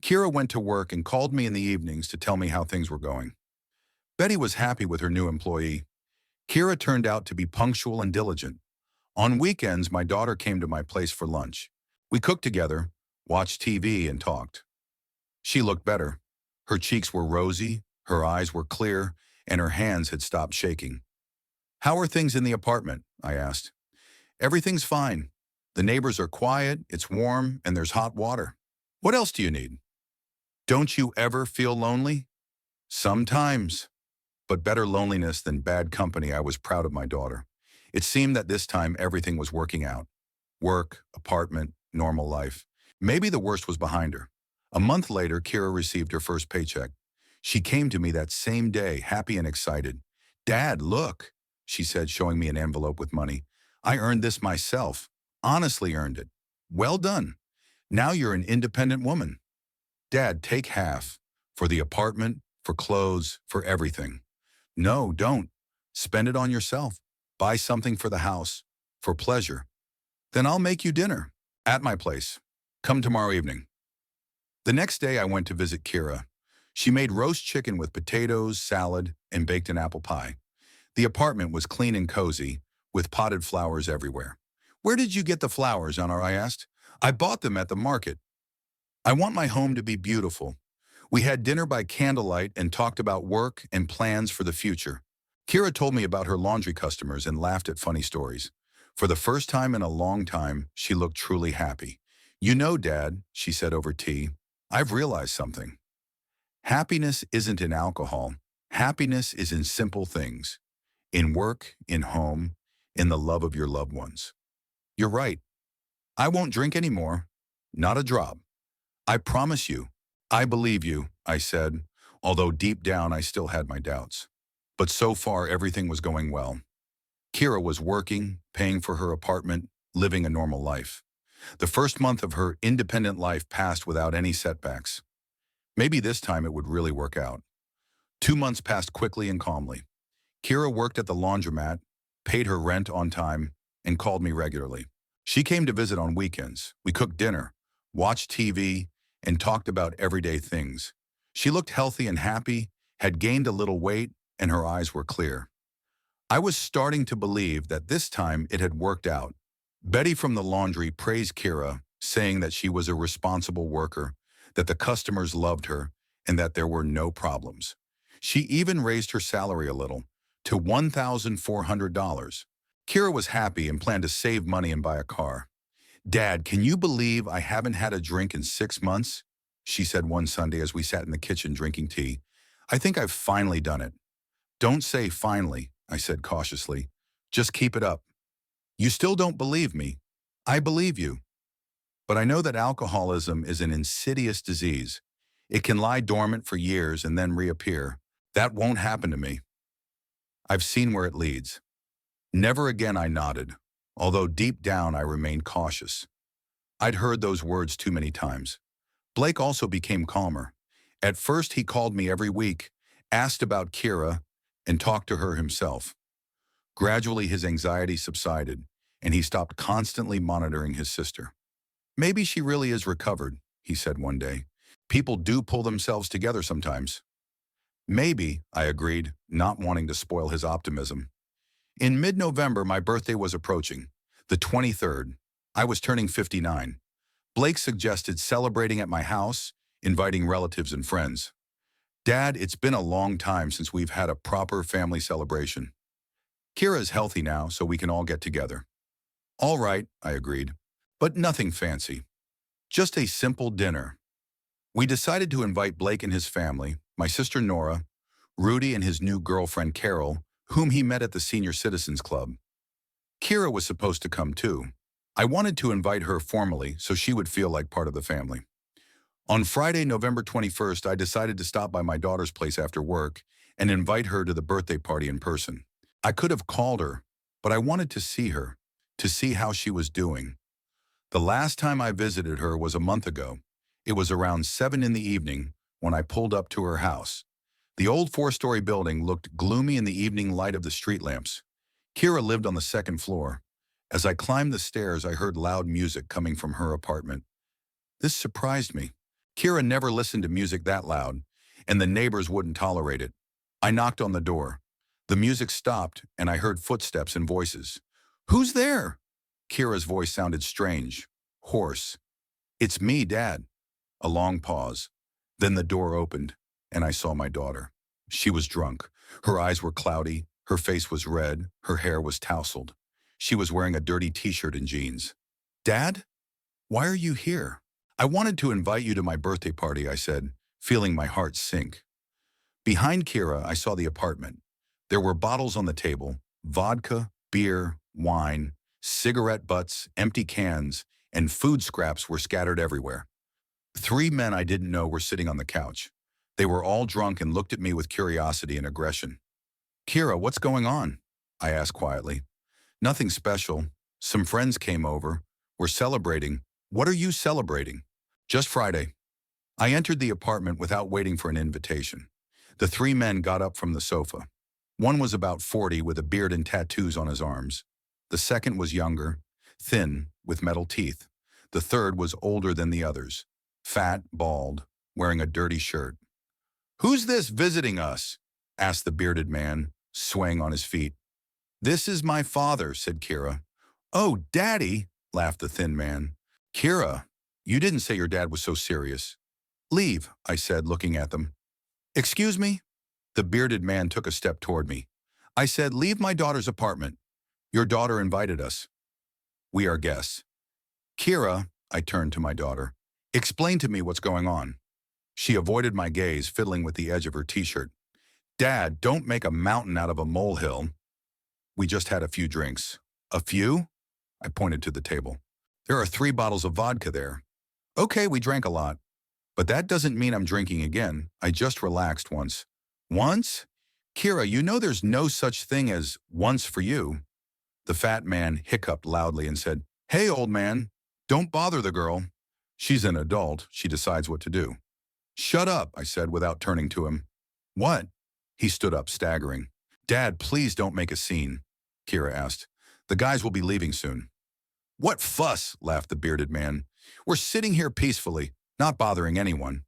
Kira went to work and called me in the evenings to tell me how things were going. Betty was happy with her new employee. Kira turned out to be punctual and diligent. On weekends, my daughter came to my place for lunch. We cooked together, watched TV, and talked. She looked better. Her cheeks were rosy, her eyes were clear, and her hands had stopped shaking. How are things in the apartment? I asked. Everything's fine. The neighbors are quiet, it's warm, and there's hot water. What else do you need? Don't you ever feel lonely? Sometimes. But better loneliness than bad company. I was proud of my daughter. It seemed that this time everything was working out. Work, apartment, normal life. Maybe the worst was behind her. A month later, Kira received her first paycheck. She came to me that same day, happy and excited. Dad, look, she said, showing me an envelope with money. I earned this myself. Honestly earned it. Well done. Now you're an independent woman. Dad, take half. For the apartment, for clothes, for everything. No, don't. Spend it on yourself. Buy something for the house. For pleasure. Then I'll make you dinner. At my place. Come tomorrow evening. The next day I went to visit Kira. She made roast chicken with potatoes, salad, and baked an apple pie. The apartment was clean and cozy, with potted flowers everywhere. "Where did you get the flowers, Honor?" I asked. "I bought them at the market. I want my home to be beautiful." We had dinner by candlelight and talked about work and plans for the future. Kira told me about her laundry customers and laughed at funny stories. For the first time in a long time, she looked truly happy. "You know, Dad," she said over tea, "I've realized something. Happiness isn't in alcohol. Happiness is in simple things. In work, in home, in the love of your loved ones." "You're right. I won't drink anymore. Not a drop. I promise you." "I believe you," I said, although deep down I still had my doubts. But so far everything was going well. Kira was working, paying for her apartment, living a normal life. The first month of her independent life passed without any setbacks. Maybe this time it would really work out. 2 months passed quickly and calmly. Kira worked at the laundromat, paid her rent on time, and called me regularly. She came to visit on weekends. We cooked dinner, watched TV, and talked about everyday things. She looked healthy and happy, had gained a little weight, and her eyes were clear. I was starting to believe that this time it had worked out. Betty from the laundry praised Kira, saying that she was a responsible worker, that the customers loved her, and that there were no problems. She even raised her salary a little, to $1,400. Kira was happy and planned to save money and buy a car. "Dad, can you believe I haven't had a drink in 6 months?" she said one Sunday as we sat in the kitchen drinking tea. "I think I've finally done it." "Don't say finally," I said cautiously. "Just keep it up." "You still don't believe me." "I believe you. But I know that alcoholism is an insidious disease. It can lie dormant for years and then reappear. That won't happen to me. I've seen where it leads." "Never again," I nodded, although deep down I remained cautious. I'd heard those words too many times. Blake also became calmer. At first he called me every week, asked about Kira, and talked to her himself. Gradually his anxiety subsided, and he stopped constantly monitoring his sister. "Maybe she really is recovered," he said one day. "People do pull themselves together sometimes." "Maybe," I agreed, not wanting to spoil his optimism. In mid-November, my birthday was approaching, the 23rd. I was turning 59. Blake suggested celebrating at my house, inviting relatives and friends. "Dad, it's been a long time since we've had a proper family celebration. Kira's healthy now, so we can all get together." "All right," I agreed, "but nothing fancy. Just a simple dinner." We decided to invite Blake and his family, my sister Nora, Rudy and his new girlfriend Carol, whom he met at the Senior Citizens Club. Kira was supposed to come too. I wanted to invite her formally so she would feel like part of the family. On Friday, November 21st, I decided to stop by my daughter's place after work and invite her to the birthday party in person. I could have called her, but I wanted to see her, to see how she was doing. The last time I visited her was a month ago. It was around 7 in the evening when I pulled up to her house. The old 4-story building looked gloomy in the evening light of the street lamps. Kira lived on the second floor. As I climbed the stairs, I heard loud music coming from her apartment. This surprised me. Kira never listened to music that loud, and the neighbors wouldn't tolerate it. I knocked on the door. The music stopped, and I heard footsteps and voices. "Who's there?" Kira's voice sounded strange, hoarse. "It's me, Dad." A long pause. Then the door opened, and I saw my daughter. She was drunk. Her eyes were cloudy, her face was red, her hair was tousled. She was wearing a dirty t-shirt and jeans. "Dad? Why are you here?" "I wanted to invite you to my birthday party," I said, feeling my heart sink. Behind Kira, I saw the apartment. There were bottles on the table, vodka, beer, wine, cigarette butts, empty cans, and food scraps were scattered everywhere. 3 men I didn't know were sitting on the couch. They were all drunk and looked at me with curiosity and aggression. "Kira, what's going on?" I asked quietly. "Nothing special. Some friends came over. We're celebrating." "What are you celebrating?" "Just Friday." I entered the apartment without waiting for an invitation. The 3 men got up from the sofa. One was about 40 with a beard and tattoos on his arms. The second was younger, thin, with metal teeth. The third was older than the others, fat, bald, wearing a dirty shirt. "Who's this visiting us?" asked the bearded man, swaying on his feet. "This is my father," said Kira. "Oh, Daddy," laughed the thin man. "Kira, you didn't say your dad was so serious." "Leave," I said, looking at them. "Excuse me?" The bearded man took a step toward me. I said, "Leave my daughter's apartment. Your daughter invited us. We are guests." "Kira," I turned to my daughter, "explain to me what's going on." She avoided my gaze, fiddling with the edge of her t-shirt. "Dad, don't make a mountain out of a molehill." "We just had a few drinks." "A few?" I pointed to the table. "There are 3 bottles of vodka there." "Okay, we drank a lot. But that doesn't mean I'm drinking again. I just relaxed once." "Once? Kira, you know there's no such thing as once for you." The fat man hiccuped loudly and said, "Hey, old man, don't bother the girl. She's an adult. She decides what to do." "Shut up," I said without turning to him. "What?" He stood up, staggering. "Dad, please don't make a scene," Kira asked. "The guys will be leaving soon." "What fuss?" laughed the bearded man. "We're sitting here peacefully, not bothering anyone.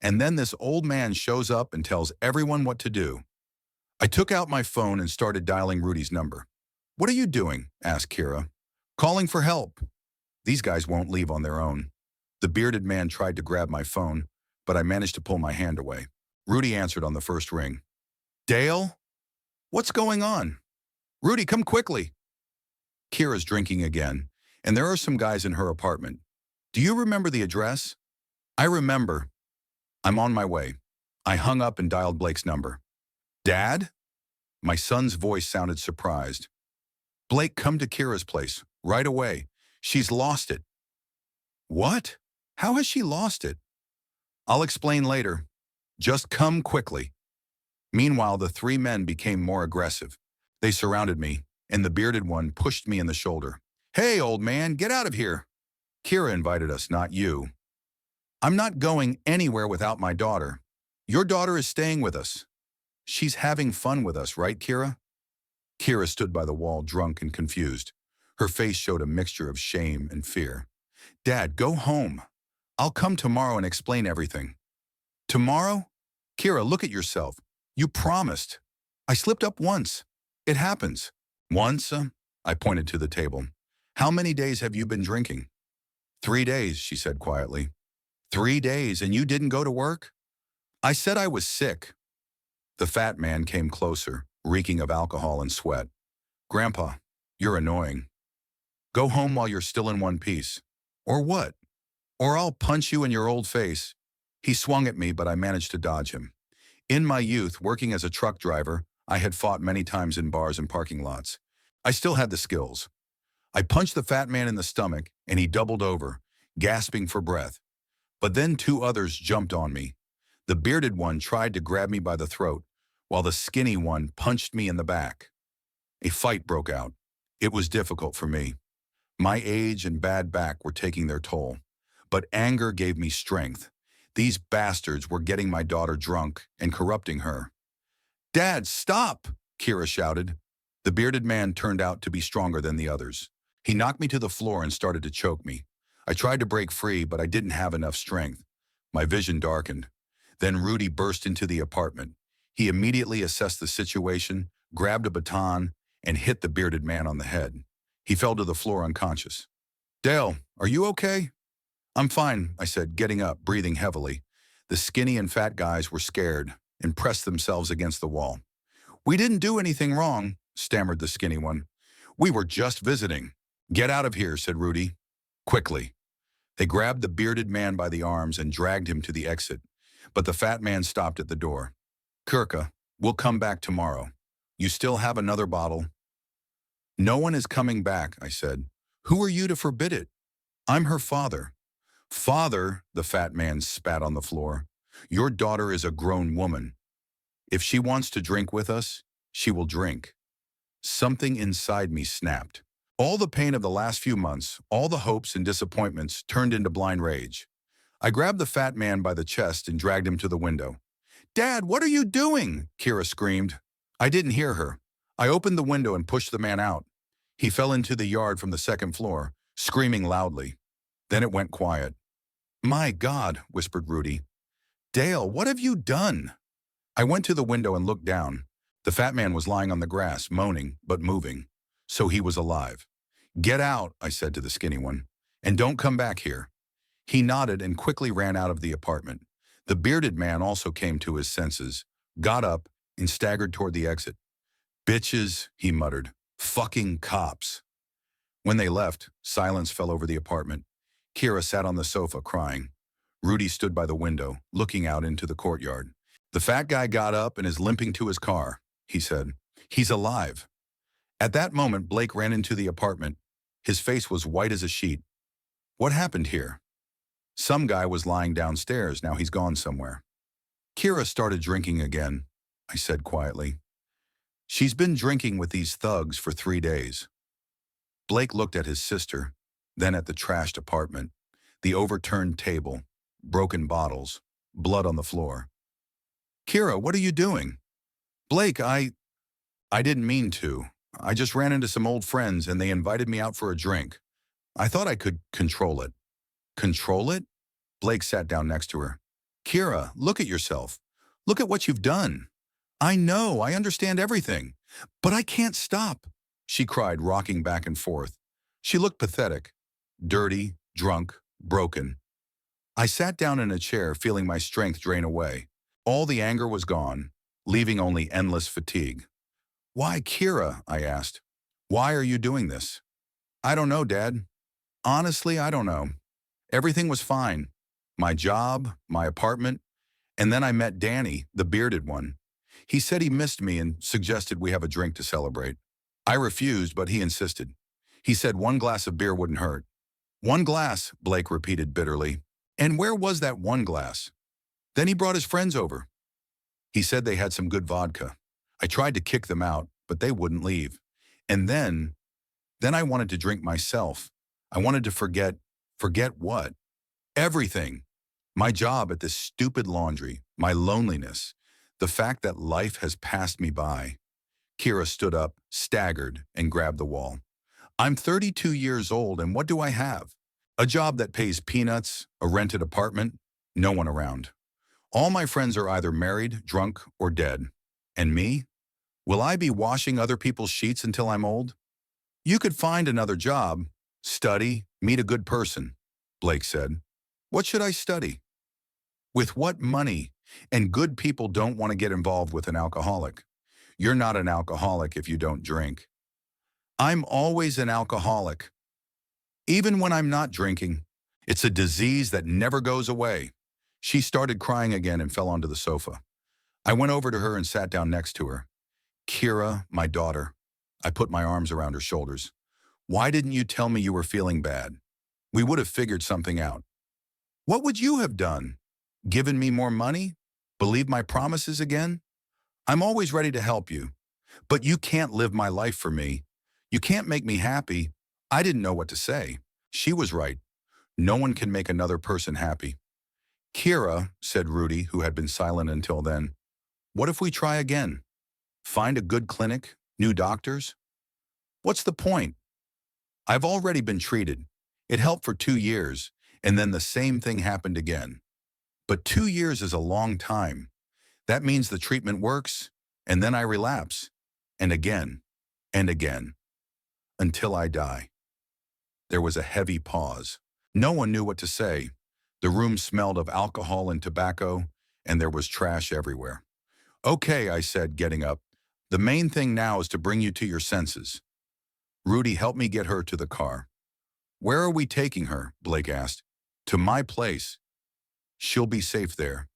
And then this old man shows up and tells everyone what to do." I took out my phone and started dialing Rudy's number. "What are you doing?" asked Kira. "Calling for help. These guys won't leave on their own." The bearded man tried to grab my phone, but I managed to pull my hand away. Rudy answered on the first ring. "Dale? What's going on? Rudy, come quickly." Kira's drinking again, and there are some guys in her apartment. "Do you remember the address?" "I remember. I'm on my way." I hung up and dialed Blake's number. "Dad?" My son's voice sounded surprised. "Blake, come to Kira's place, right away. She's lost it." "What? How has she lost it?" "I'll explain later. Just come quickly." Meanwhile, the 3 men became more aggressive. They surrounded me, and the bearded one pushed me in the shoulder. "Hey, old man, get out of here." "Kira invited us, not you." "I'm not going anywhere without my daughter. Your daughter is staying with us." "She's having fun with us, right, Kira?" Kira stood by the wall, drunk and confused. Her face showed a mixture of shame and fear. "Dad, go home. I'll come tomorrow and explain everything." "Tomorrow? Kira, look at yourself. You promised." "I slipped up once. It happens." "Once?" I pointed to the table. "How many days have you been drinking?" "3 days," she said quietly. 3 days, and you didn't go to work?" "I said I was sick." The fat man came closer, reeking of alcohol and sweat. "Grandpa, you're annoying. Go home while you're still in one piece." "Or what?" "Or I'll punch you in your old face." He swung at me, but I managed to dodge him. In my youth, working as a truck driver, I had fought many times in bars and parking lots. I still had the skills. I punched the fat man in the stomach, and he doubled over, gasping for breath. But then 2 others jumped on me. The bearded one tried to grab me by the throat, while the skinny one punched me in the back. A fight broke out. It was difficult for me. My age and bad back were taking their toll. But anger gave me strength. These bastards were getting my daughter drunk and corrupting her. "Dad, stop!" Kira shouted. The bearded man turned out to be stronger than the others. He knocked me to the floor and started to choke me. I tried to break free, but I didn't have enough strength. My vision darkened. Then Rudy burst into the apartment. He immediately assessed the situation, grabbed a baton, and hit the bearded man on the head. He fell to the floor unconscious. "Dale, are you okay?" "I'm fine," I said, getting up, breathing heavily. The skinny and fat guys were scared and pressed themselves against the wall. "We didn't do anything wrong," stammered the skinny one. "We were just visiting." "Get out of here," said Rudy. "Quickly." They grabbed the bearded man by the arms and dragged him to the exit, but the fat man stopped at the door. "Kirka, we'll come back tomorrow. You still have another bottle?" "No one is coming back," I said. "Who are you to forbid it?" "I'm her father." "Father," the fat man spat on the floor. "Your daughter is a grown woman. If she wants to drink with us, she will drink." Something inside me snapped. All the pain of the last few months, all the hopes and disappointments turned into blind rage. I grabbed the fat man by the chest and dragged him to the window. "Dad, what are you doing?" Kira screamed. I didn't hear her. I opened the window and pushed the man out. He fell into the yard from the second floor, screaming loudly. Then it went quiet. My God, whispered Rudy. Dale, what have you done? I went to the window and looked down. The fat man was lying on the grass, moaning, but moving. So he was alive. Get out, I said to the skinny one, and don't come back here. He nodded and quickly ran out of the apartment. The bearded man also came to his senses, got up, and staggered toward the exit. Bitches, he muttered. Fucking cops. When they left, silence fell over the apartment. Kira sat on the sofa, crying. Rudy stood by the window, looking out into the courtyard. The fat guy got up and is limping to his car, he said. He's alive. At that moment, Blake ran into the apartment. His face was white as a sheet. What happened here? Some guy was lying downstairs, now he's gone somewhere. Kira started drinking again, I said quietly. She's been drinking with these thugs for 3 days. Blake looked at his sister, then at the trashed apartment, the overturned table, broken bottles, blood on the floor. Kira, what are you doing? Blake, I didn't mean to. I just ran into some old friends and they invited me out for a drink. I thought I could control it. Control it? Blake sat down next to her. Kira, look at yourself. Look at what you've done. I know, I understand everything, but I can't stop, she cried, rocking back and forth. She looked pathetic, dirty, drunk, broken. I sat down in a chair, feeling my strength drain away. All the anger was gone, leaving only endless fatigue. Why, Kira? I asked. Why are you doing this? I don't know, Dad. Honestly, I don't know. Everything was fine. My job, my apartment, and then I met Danny, the bearded one. He said he missed me and suggested we have a drink to celebrate. I refused, but he insisted. He said 1 glass of beer wouldn't hurt. 1 glass, Blake repeated bitterly. And where was that 1 glass? Then he brought his friends over. He said they had some good vodka. I tried to kick them out, but they wouldn't leave. And then I wanted to drink myself. I wanted to forget what? Everything. My job at this stupid laundry, my loneliness, the fact that life has passed me by. Kira stood up, staggered, and grabbed the wall. I'm 32 years old, and what do I have? A job that pays peanuts, a rented apartment, no one around. All my friends are either married, drunk, or dead. And me? Will I be washing other people's sheets until I'm old? You could find another job, study, meet a good person, Blake said. What should I study? With what money? And good people don't want to get involved with an alcoholic. You're not an alcoholic if you don't drink. I'm always an alcoholic. Even when I'm not drinking, it's a disease that never goes away. She started crying again and fell onto the sofa. I went over to her and sat down next to her. Kira, my daughter. I put my arms around her shoulders. Why didn't you tell me you were feeling bad? We would have figured something out. What would you have done? Given me more money? Believe my promises again? I'm always ready to help you. But you can't live my life for me. You can't make me happy. I didn't know what to say. She was right. No one can make another person happy. Kira, said Rudy, who had been silent until then, what if we try again? Find a good clinic, new doctors? What's the point? I've already been treated. It helped for 2 years, and then the same thing happened again. But 2 years is a long time. That means the treatment works, and then I relapse, and again, until I die. There was a heavy pause. No one knew what to say. The room smelled of alcohol and tobacco, and there was trash everywhere. Okay, I said, getting up. The main thing now is to bring you to your senses. Rudy helped me get her to the car. Where are we taking her? Blake asked. To my place. She'll be safe there.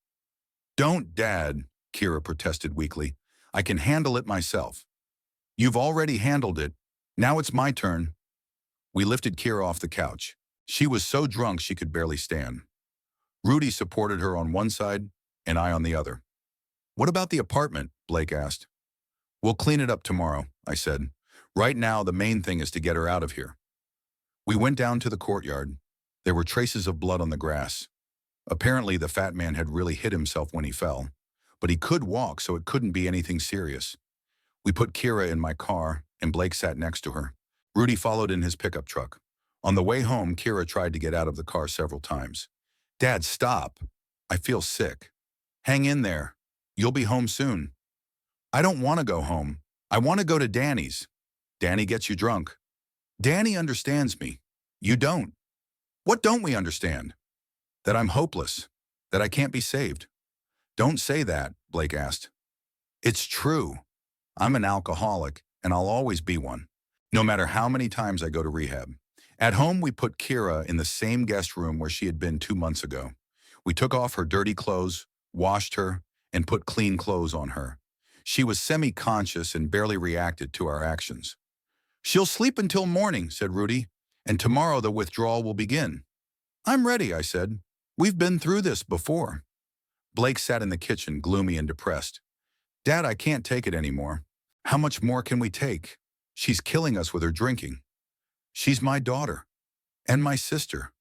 Don't, Dad, Kira protested weakly. I can handle it myself. You've already handled it. Now it's my turn. We lifted Kira off the couch. She was so drunk she could barely stand. Rudy supported her on one side and I on the other. What about the apartment? Blake asked. We'll clean it up tomorrow, I said. Right now, the main thing is to get her out of here. We went down to the courtyard. There were traces of blood on the grass. Apparently, the fat man had really hit himself when he fell, but he could walk, so it couldn't be anything serious. We put Kira in my car, and Blake sat next to her. Rudy followed in his pickup truck. On the way home, Kira tried to get out of the car several times. Dad, stop. I feel sick. Hang in there. You'll be home soon. I don't want to go home. I want to go to Danny's. Danny gets you drunk. Danny understands me. You don't. What don't we understand? That I'm hopeless. That I can't be saved. Don't say that, Blake asked. It's true. I'm an alcoholic, and I'll always be one, no matter how many times I go to rehab. At home, we put Kira in the same guest room where she had been 2 months ago. We took off her dirty clothes, washed her, and put clean clothes on her. She was semi-conscious and barely reacted to our actions. She'll sleep until morning, said Rudy, and tomorrow the withdrawal will begin. I'm ready, I said. We've been through this before. Blake sat in the kitchen, gloomy and depressed. Dad, I can't take it anymore. How much more can we take? She's killing us with her drinking. She's my daughter and my sister.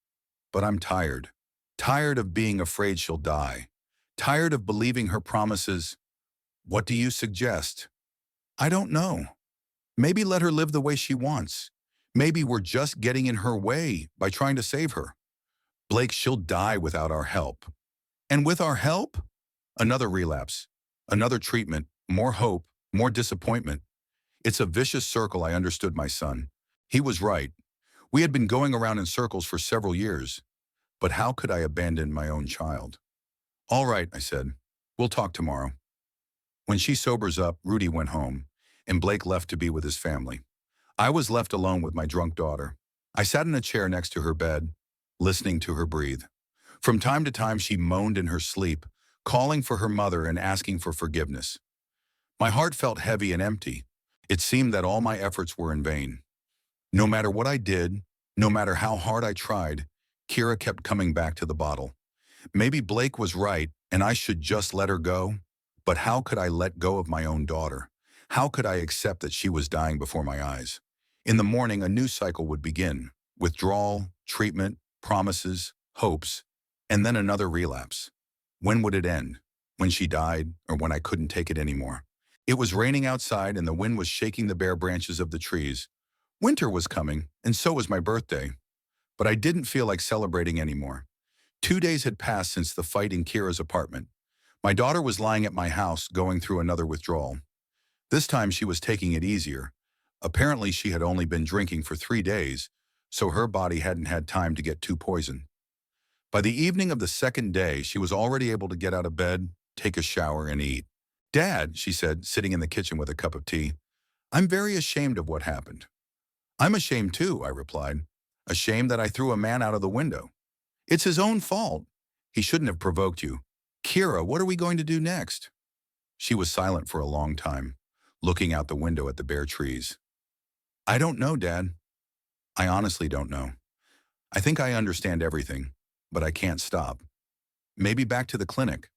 But I'm tired. Tired of being afraid she'll die. Tired of believing her promises. What do you suggest? I don't know. Maybe let her live the way she wants. Maybe we're just getting in her way by trying to save her. Blake, she'll die without our help. And with our help? Another relapse, another treatment, more hope, more disappointment. It's a vicious circle, I understood my son. He was right. We had been going around in circles for several years. But how could I abandon my own child? All right, I said. We'll talk tomorrow. When she sobers up, Rudy went home, and Blake left to be with his family. I was left alone with my drunk daughter. I sat in a chair next to her bed, listening to her breathe. From time to time, she moaned in her sleep, calling for her mother and asking for forgiveness. My heart felt heavy and empty. It seemed that all my efforts were in vain. No matter what I did, no matter how hard I tried, Kira kept coming back to the bottle. Maybe Blake was right, and I should just let her go. But how could I let go of my own daughter? How could I accept that she was dying before my eyes? In the morning, a new cycle would begin. Withdrawal, treatment, promises, hopes, and then another relapse. When would it end? When she died, or when I couldn't take it anymore? It was raining outside, and the wind was shaking the bare branches of the trees. Winter was coming, and so was my birthday. But I didn't feel like celebrating anymore. 2 days had passed since the fight in Kira's apartment. My daughter was lying at my house, going through another withdrawal. This time she was taking it easier. Apparently she had only been drinking for 3 days, so her body hadn't had time to get too poisoned. By the evening of the second day, she was already able to get out of bed, take a shower, and eat. Dad, she said, sitting in the kitchen with a cup of tea, I'm very ashamed of what happened. I'm ashamed too, I replied. Ashamed that I threw a man out of the window. It's his own fault. He shouldn't have provoked you. Kira, what are we going to do next? She was silent for a long time, looking out the window at the bare trees. I don't know, Dad. I honestly don't know. I think I understand everything, but I can't stop. Maybe back to the clinic.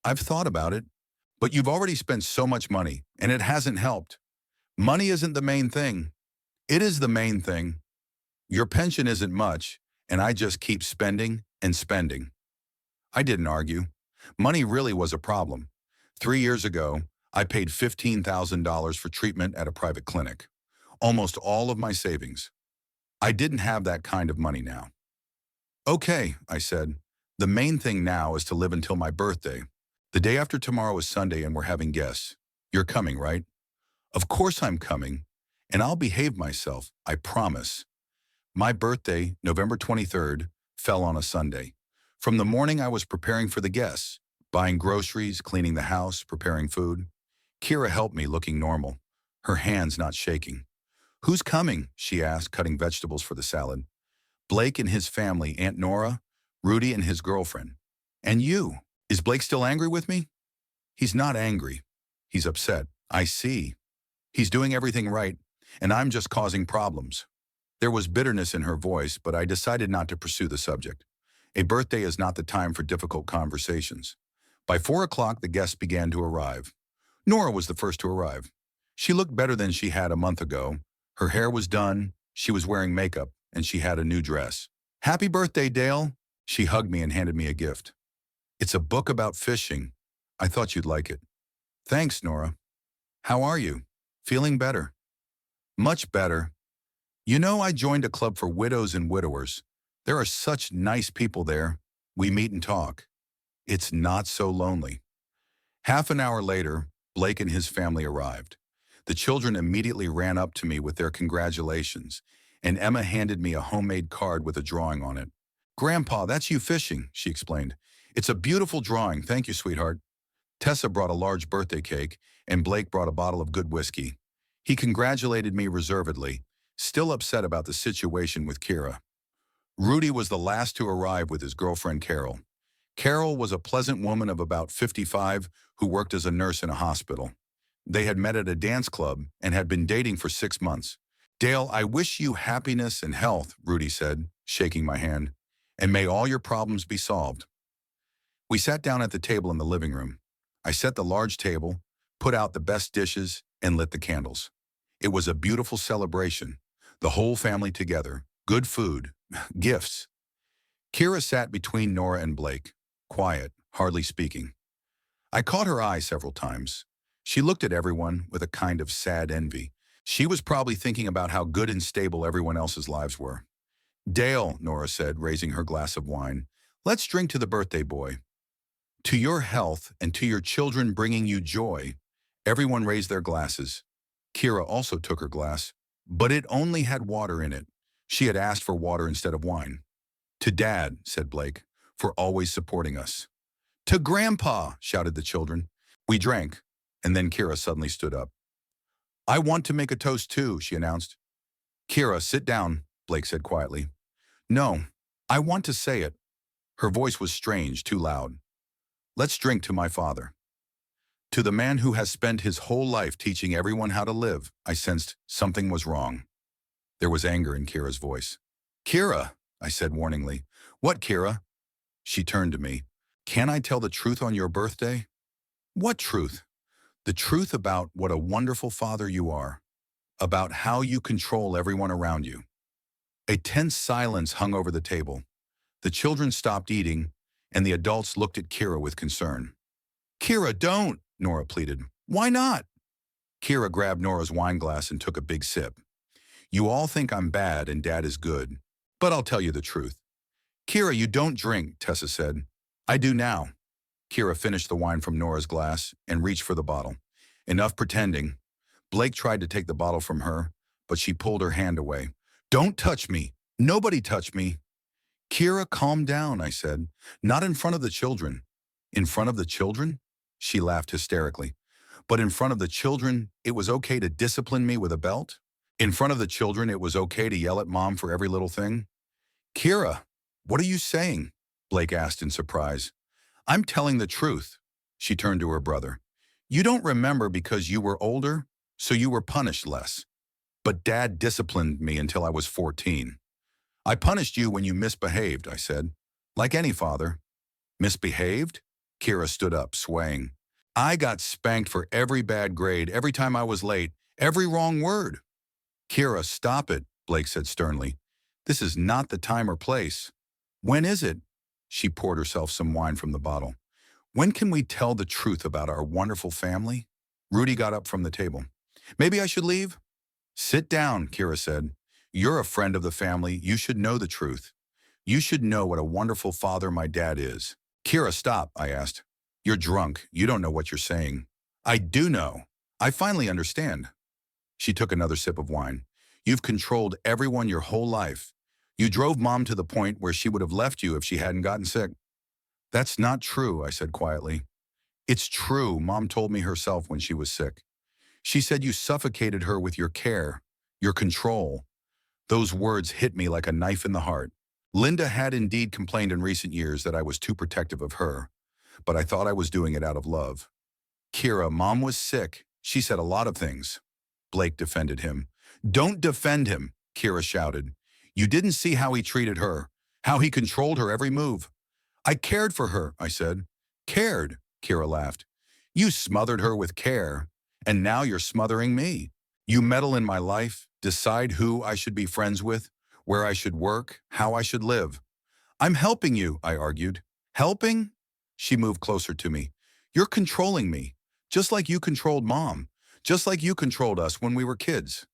I've thought about it, but you've already spent so much money, and it hasn't helped. Money isn't the main thing. It is the main thing. Your pension isn't much, and I just keep spending and spending. I didn't argue. Money really was a problem. 3 years ago, I paid $15,000 for treatment at a private clinic. Almost all of my savings. I didn't have that kind of money now. Okay, I said. The main thing now is to live until my birthday. The day after tomorrow is Sunday and we're having guests. You're coming, right? Of course I'm coming, and I'll behave myself, I promise. My birthday, November 23rd, fell on a Sunday. From the morning I was preparing for the guests, buying groceries, cleaning the house, preparing food. Kira helped me, looking normal, her hands not shaking. Who's coming? She asked, cutting vegetables for the salad. Blake and his family, Aunt Nora, Rudy and his girlfriend. And you. Is Blake still angry with me? He's not angry. He's upset. I see. He's doing everything right, and I'm just causing problems. There was bitterness in her voice, but I decided not to pursue the subject. A birthday is not the time for difficult conversations. By 4 o'clock, the guests began to arrive. Nora was the first to arrive. She looked better than she had a month ago. Her hair was done, she was wearing makeup, and she had a new dress. Happy birthday, Dale! She hugged me and handed me a gift. It's a book about fishing. I thought you'd like it. Thanks, Nora. How are you? Feeling better? Much better. You know, I joined a club for widows and widowers. There are such nice people there. We meet and talk. It's not so lonely. Half an hour later, Blake and his family arrived. The children immediately ran up to me with their congratulations, and Emma handed me a homemade card with a drawing on it. "Grandpa, that's you fishing," she explained. "It's a beautiful drawing. Thank you, sweetheart." Tessa brought a large birthday cake, and Blake brought a bottle of good whiskey. He congratulated me reservedly, still upset about the situation with Kira. Rudy was the last to arrive with his girlfriend Carol. Carol was a pleasant woman of about 55 who worked as a nurse in a hospital. They had met at a dance club and had been dating for 6 months. "Dale, I wish you happiness and health," Rudy said, shaking my hand, "and may all your problems be solved." We sat down at the table in the living room. I set the large table, put out the best dishes, and lit the candles. It was a beautiful celebration. The whole family together, good food, gifts. Kira sat between Nora and Blake, quiet, hardly speaking. I caught her eye several times. She looked at everyone with a kind of sad envy. She was probably thinking about how good and stable everyone else's lives were. "Dale," Nora said, raising her glass of wine, "let's drink to the birthday boy. To your health and to your children bringing you joy." Everyone raised their glasses. Kira also took her glass, but it only had water in it. She had asked for water instead of wine. "To Dad," said Blake, "for always supporting us." "To Grandpa," shouted the children. We drank, and then Kira suddenly stood up. "I want to make a toast too," she announced. "Kira, sit down," Blake said quietly. "No, I want to say it." Her voice was strange, too loud. "Let's drink to my father. To the man who has spent his whole life teaching everyone how to live." I sensed something was wrong. There was anger in Kira's voice. "Kira," I said warningly. "What, Kira?" She turned to me. "Can I tell the truth on your birthday?" "What truth?" "The truth about what a wonderful father you are. About how you control everyone around you." A tense silence hung over the table. The children stopped eating, and the adults looked at Kira with concern. "Kira, don't," Nora pleaded. "Why not?" Kira grabbed Nora's wine glass and took a big sip. "You all think I'm bad and Dad is good, but I'll tell you the truth." "Kira, you don't drink," Tessa said. "I do now." Kira finished the wine from Nora's glass and reached for the bottle. "Enough pretending." Blake tried to take the bottle from her, but she pulled her hand away. "Don't touch me. Nobody touch me." "Kira, calm down," I said. "Not in front of the children." "In front of the children?" She laughed hysterically. "But in front of the children, it was okay to discipline me with a belt? In front of the children, it was okay to yell at Mom for every little thing?" "Kira, what are you saying?" Blake asked in surprise. "I'm telling the truth." She turned to her brother. "You don't remember because you were older, so you were punished less. But Dad disciplined me until I was 14. I punished you when you misbehaved," I said. "Like any father." "Misbehaved?" Kira stood up, swaying. "I got spanked for every bad grade, every time I was late, every wrong word." "Kira, stop it," Blake said sternly. "This is not the time or place." "When is it?" She poured herself some wine from the bottle. "When can we tell the truth about our wonderful family?" Rudy got up from the table. "Maybe I should leave?" "Sit down," Kira said. "You're a friend of the family. You should know the truth. You should know what a wonderful father my dad is." "Kira, stop," I asked. "You're drunk. You don't know what you're saying." "I do know. I finally understand." She took another sip of wine. "You've controlled everyone your whole life. You drove Mom to the point where she would have left you if she hadn't gotten sick." "That's not true," I said quietly. "It's true. Mom told me herself when she was sick. She said you suffocated her with your care, your control." Those words hit me like a knife in the heart. Linda had indeed complained in recent years that I was too protective of her, but I thought I was doing it out of love. "Kira, Mom was sick. She said a lot of things." Blake defended him. "Don't defend him," Kira shouted. "You didn't see how he treated her, how he controlled her every move." "I cared for her," I said. "Cared?" Kira laughed. "You smothered her with care, and now you're smothering me. You meddle in my life, decide who I should be friends with, where I should work, how I should live." "I'm helping you," I argued. "Helping?" She moved closer to me. "You're controlling me, just like you controlled Mom, just like you controlled us when we were kids."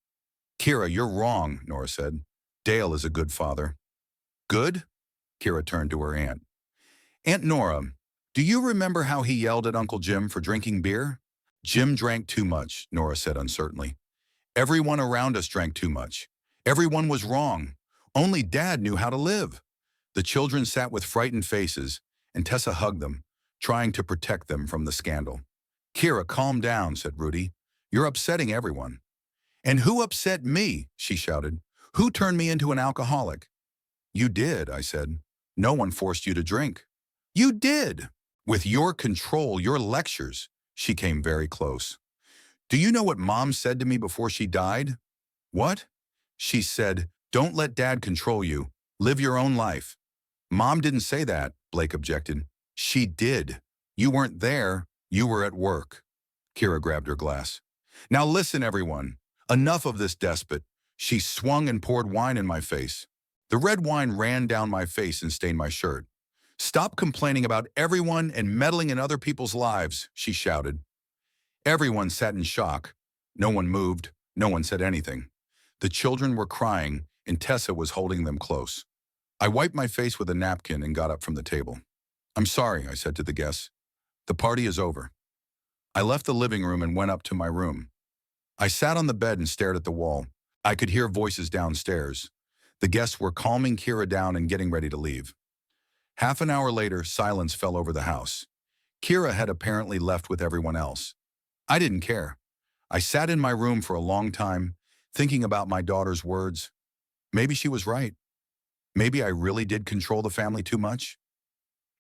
"Kira, you're wrong," Nora said. "Dale is a good father." "Good?" Kira turned to her aunt. Aunt Nora, do you remember how he yelled at Uncle Jim for drinking beer? Jim drank too much, Nora said uncertainly. Everyone around us drank too much. Everyone was wrong. Only Dad knew how to live. The children sat with frightened faces, and Tessa hugged them, trying to protect them from the scandal. Kira, calm down, said Rudy. You're upsetting everyone. And who upset me? She shouted. Who turned me into an alcoholic? You did, I said. No one forced you to drink. You did. With your control, your lectures. She came very close. Do you know what Mom said to me before she died? What? She said, don't let Dad control you. Live your own life. Mom didn't say that, Blake objected. She did. You weren't there. You were at work. Kira grabbed her glass. Now listen, everyone. Enough of this despot. She swung and poured wine in my face. The red wine ran down my face and stained my shirt. Stop complaining about everyone and meddling in other people's lives, she shouted. Everyone sat in shock. No one moved. No one said anything. The children were crying, and Tessa was holding them close. I wiped my face with a napkin and got up from the table. I'm sorry, I said to the guests. The party is over. I left the living room and went up to my room. I sat on the bed and stared at the wall. I could hear voices downstairs. The guests were calming Kira down and getting ready to leave. Half an hour later, silence fell over the house. Kira had apparently left with everyone else. I didn't care. I sat in my room for a long time, thinking about my daughter's words. Maybe she was right. Maybe I really did control the family too much.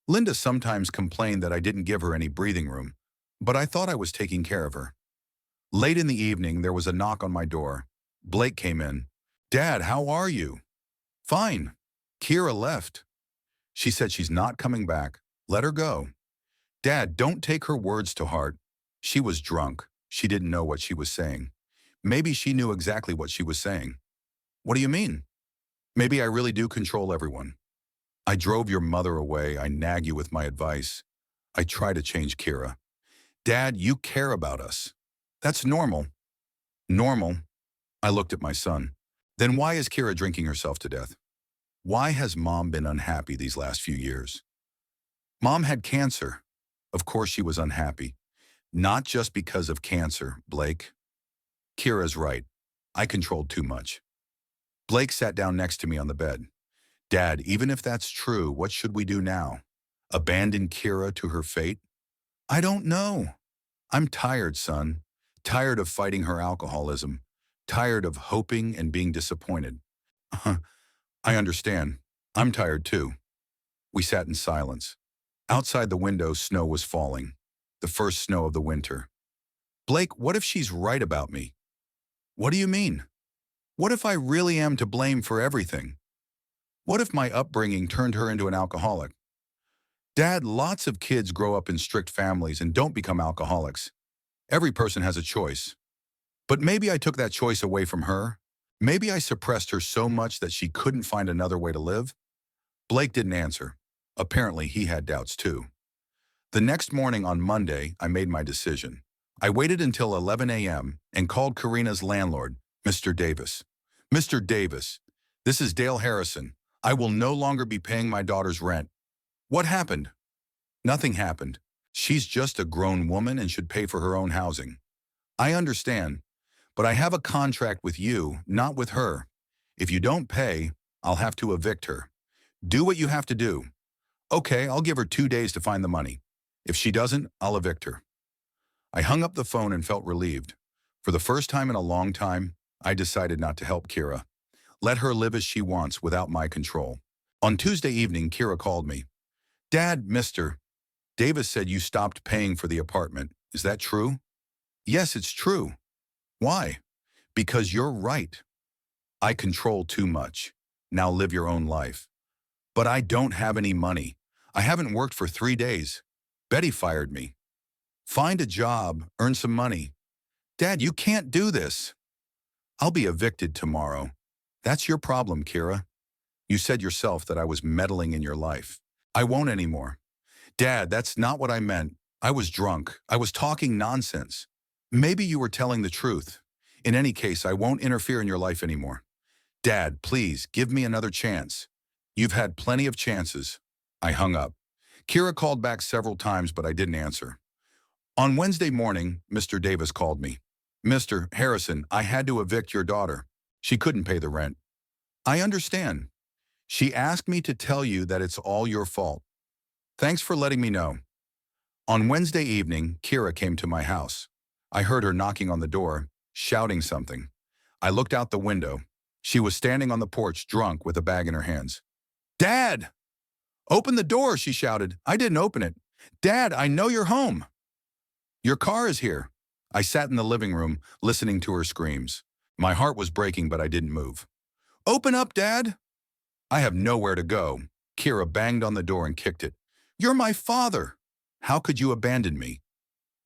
Linda sometimes complained that I didn't give her any breathing room, but I thought I was taking care of her. Late in the evening, there was a knock on my door. Blake came in. Dad, how are you? Fine. Kira left. She said she's not coming back. Let her go. Dad, don't take her words to heart. She was drunk. She didn't know what she was saying. Maybe she knew exactly what she was saying. What do you mean? Maybe I really do control everyone. I drove your mother away. I nag you with my advice. I try to change Kira. Dad, you care about us. That's normal. Normal? I looked at my son. Then why is Kira drinking herself to death? Why has Mom been unhappy these last few years? Mom had cancer. Of course she was unhappy. Not just because of cancer, Blake. Kira's right. I controlled too much. Blake sat down next to me on the bed. Dad, even if that's true, what should we do now? Abandon Kira to her fate? I don't know. I'm tired, son. Tired of fighting her alcoholism. Tired of hoping and being disappointed. I understand. I'm tired too. We sat in silence. Outside the window, snow was falling. The first snow of the winter. Blake, what if she's right about me? What do you mean? What if I really am to blame for everything? What if my upbringing turned her into an alcoholic? Dad, lots of kids grow up in strict families and don't become alcoholics. Every person has a choice. But maybe I took that choice away from her. Maybe I suppressed her so much that she couldn't find another way to live. Blake didn't answer. Apparently, he had doubts too. The next morning on Monday, I made my decision. I waited until 11 a.m. and called Karina's landlord, Mr. Davis. Mr. Davis, this is Dale Harrison. I will no longer be paying my daughter's rent. What happened? Nothing happened. She's just a grown woman and should pay for her own housing. I understand, but I have a contract with you, not with her. If you don't pay, I'll have to evict her. Do what you have to do. Okay, I'll give her 2 days to find the money. If she doesn't, I'll evict her. I hung up the phone and felt relieved. For the first time in a long time, I decided not to help Kira. Let her live as she wants without my control. On Tuesday evening, Kira called me. Dad, Mr. Davis said you stopped paying for the apartment. Is that true? Yes, it's true. Why? Because you're right. I control too much. Now live your own life. But I don't have any money. I haven't worked for 3 days. Betty fired me. Find a job, earn some money. Dad, you can't do this. I'll be evicted tomorrow. That's your problem, Kira. You said yourself that I was meddling in your life. I won't anymore. Dad, that's not what I meant. I was drunk. I was talking nonsense. Maybe you were telling the truth. In any case, I won't interfere in your life anymore. Dad, please, give me another chance. You've had plenty of chances. I hung up. Kira called back several times, but I didn't answer. On Wednesday morning, Mr. Davis called me. Mr. Harrison, I had to evict your daughter. She couldn't pay the rent. I understand. She asked me to tell you that it's all your fault. Thanks for letting me know. On Wednesday evening, Kira came to my house. I heard her knocking on the door, shouting something. I looked out the window. She was standing on the porch, drunk, with a bag in her hands. Dad! Open the door, she shouted. I didn't open it. Dad, I know you're home. Your car is here. I sat in the living room, listening to her screams. My heart was breaking, but I didn't move. Open up, Dad! I have nowhere to go. Kira banged on the door and kicked it. You're my father. How could you abandon me?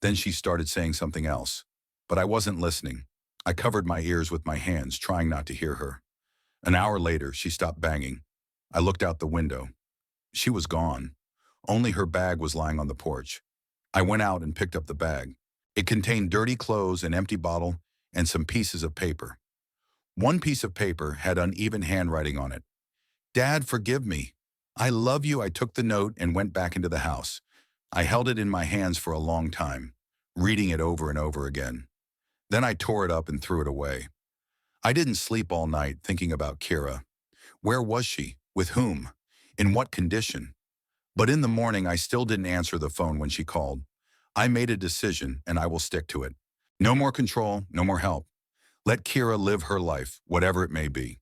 Then she started saying something else. But I wasn't listening. I covered my ears with my hands, trying not to hear her. An hour later, she stopped banging. I looked out the window. She was gone. Only her bag was lying on the porch. I went out and picked up the bag. It contained dirty clothes, an empty bottle, and some pieces of paper. One piece of paper had uneven handwriting on it. Dad, forgive me. I love you. I took the note and went back into the house. I held it in my hands for a long time, reading it over and over again. Then I tore it up and threw it away. I didn't sleep all night thinking about Kira. Where was she? With whom? In what condition? But in the morning, I still didn't answer the phone when she called. I made a decision, and I will stick to it. No more control, no more help. Let Kira live her life, whatever it may be.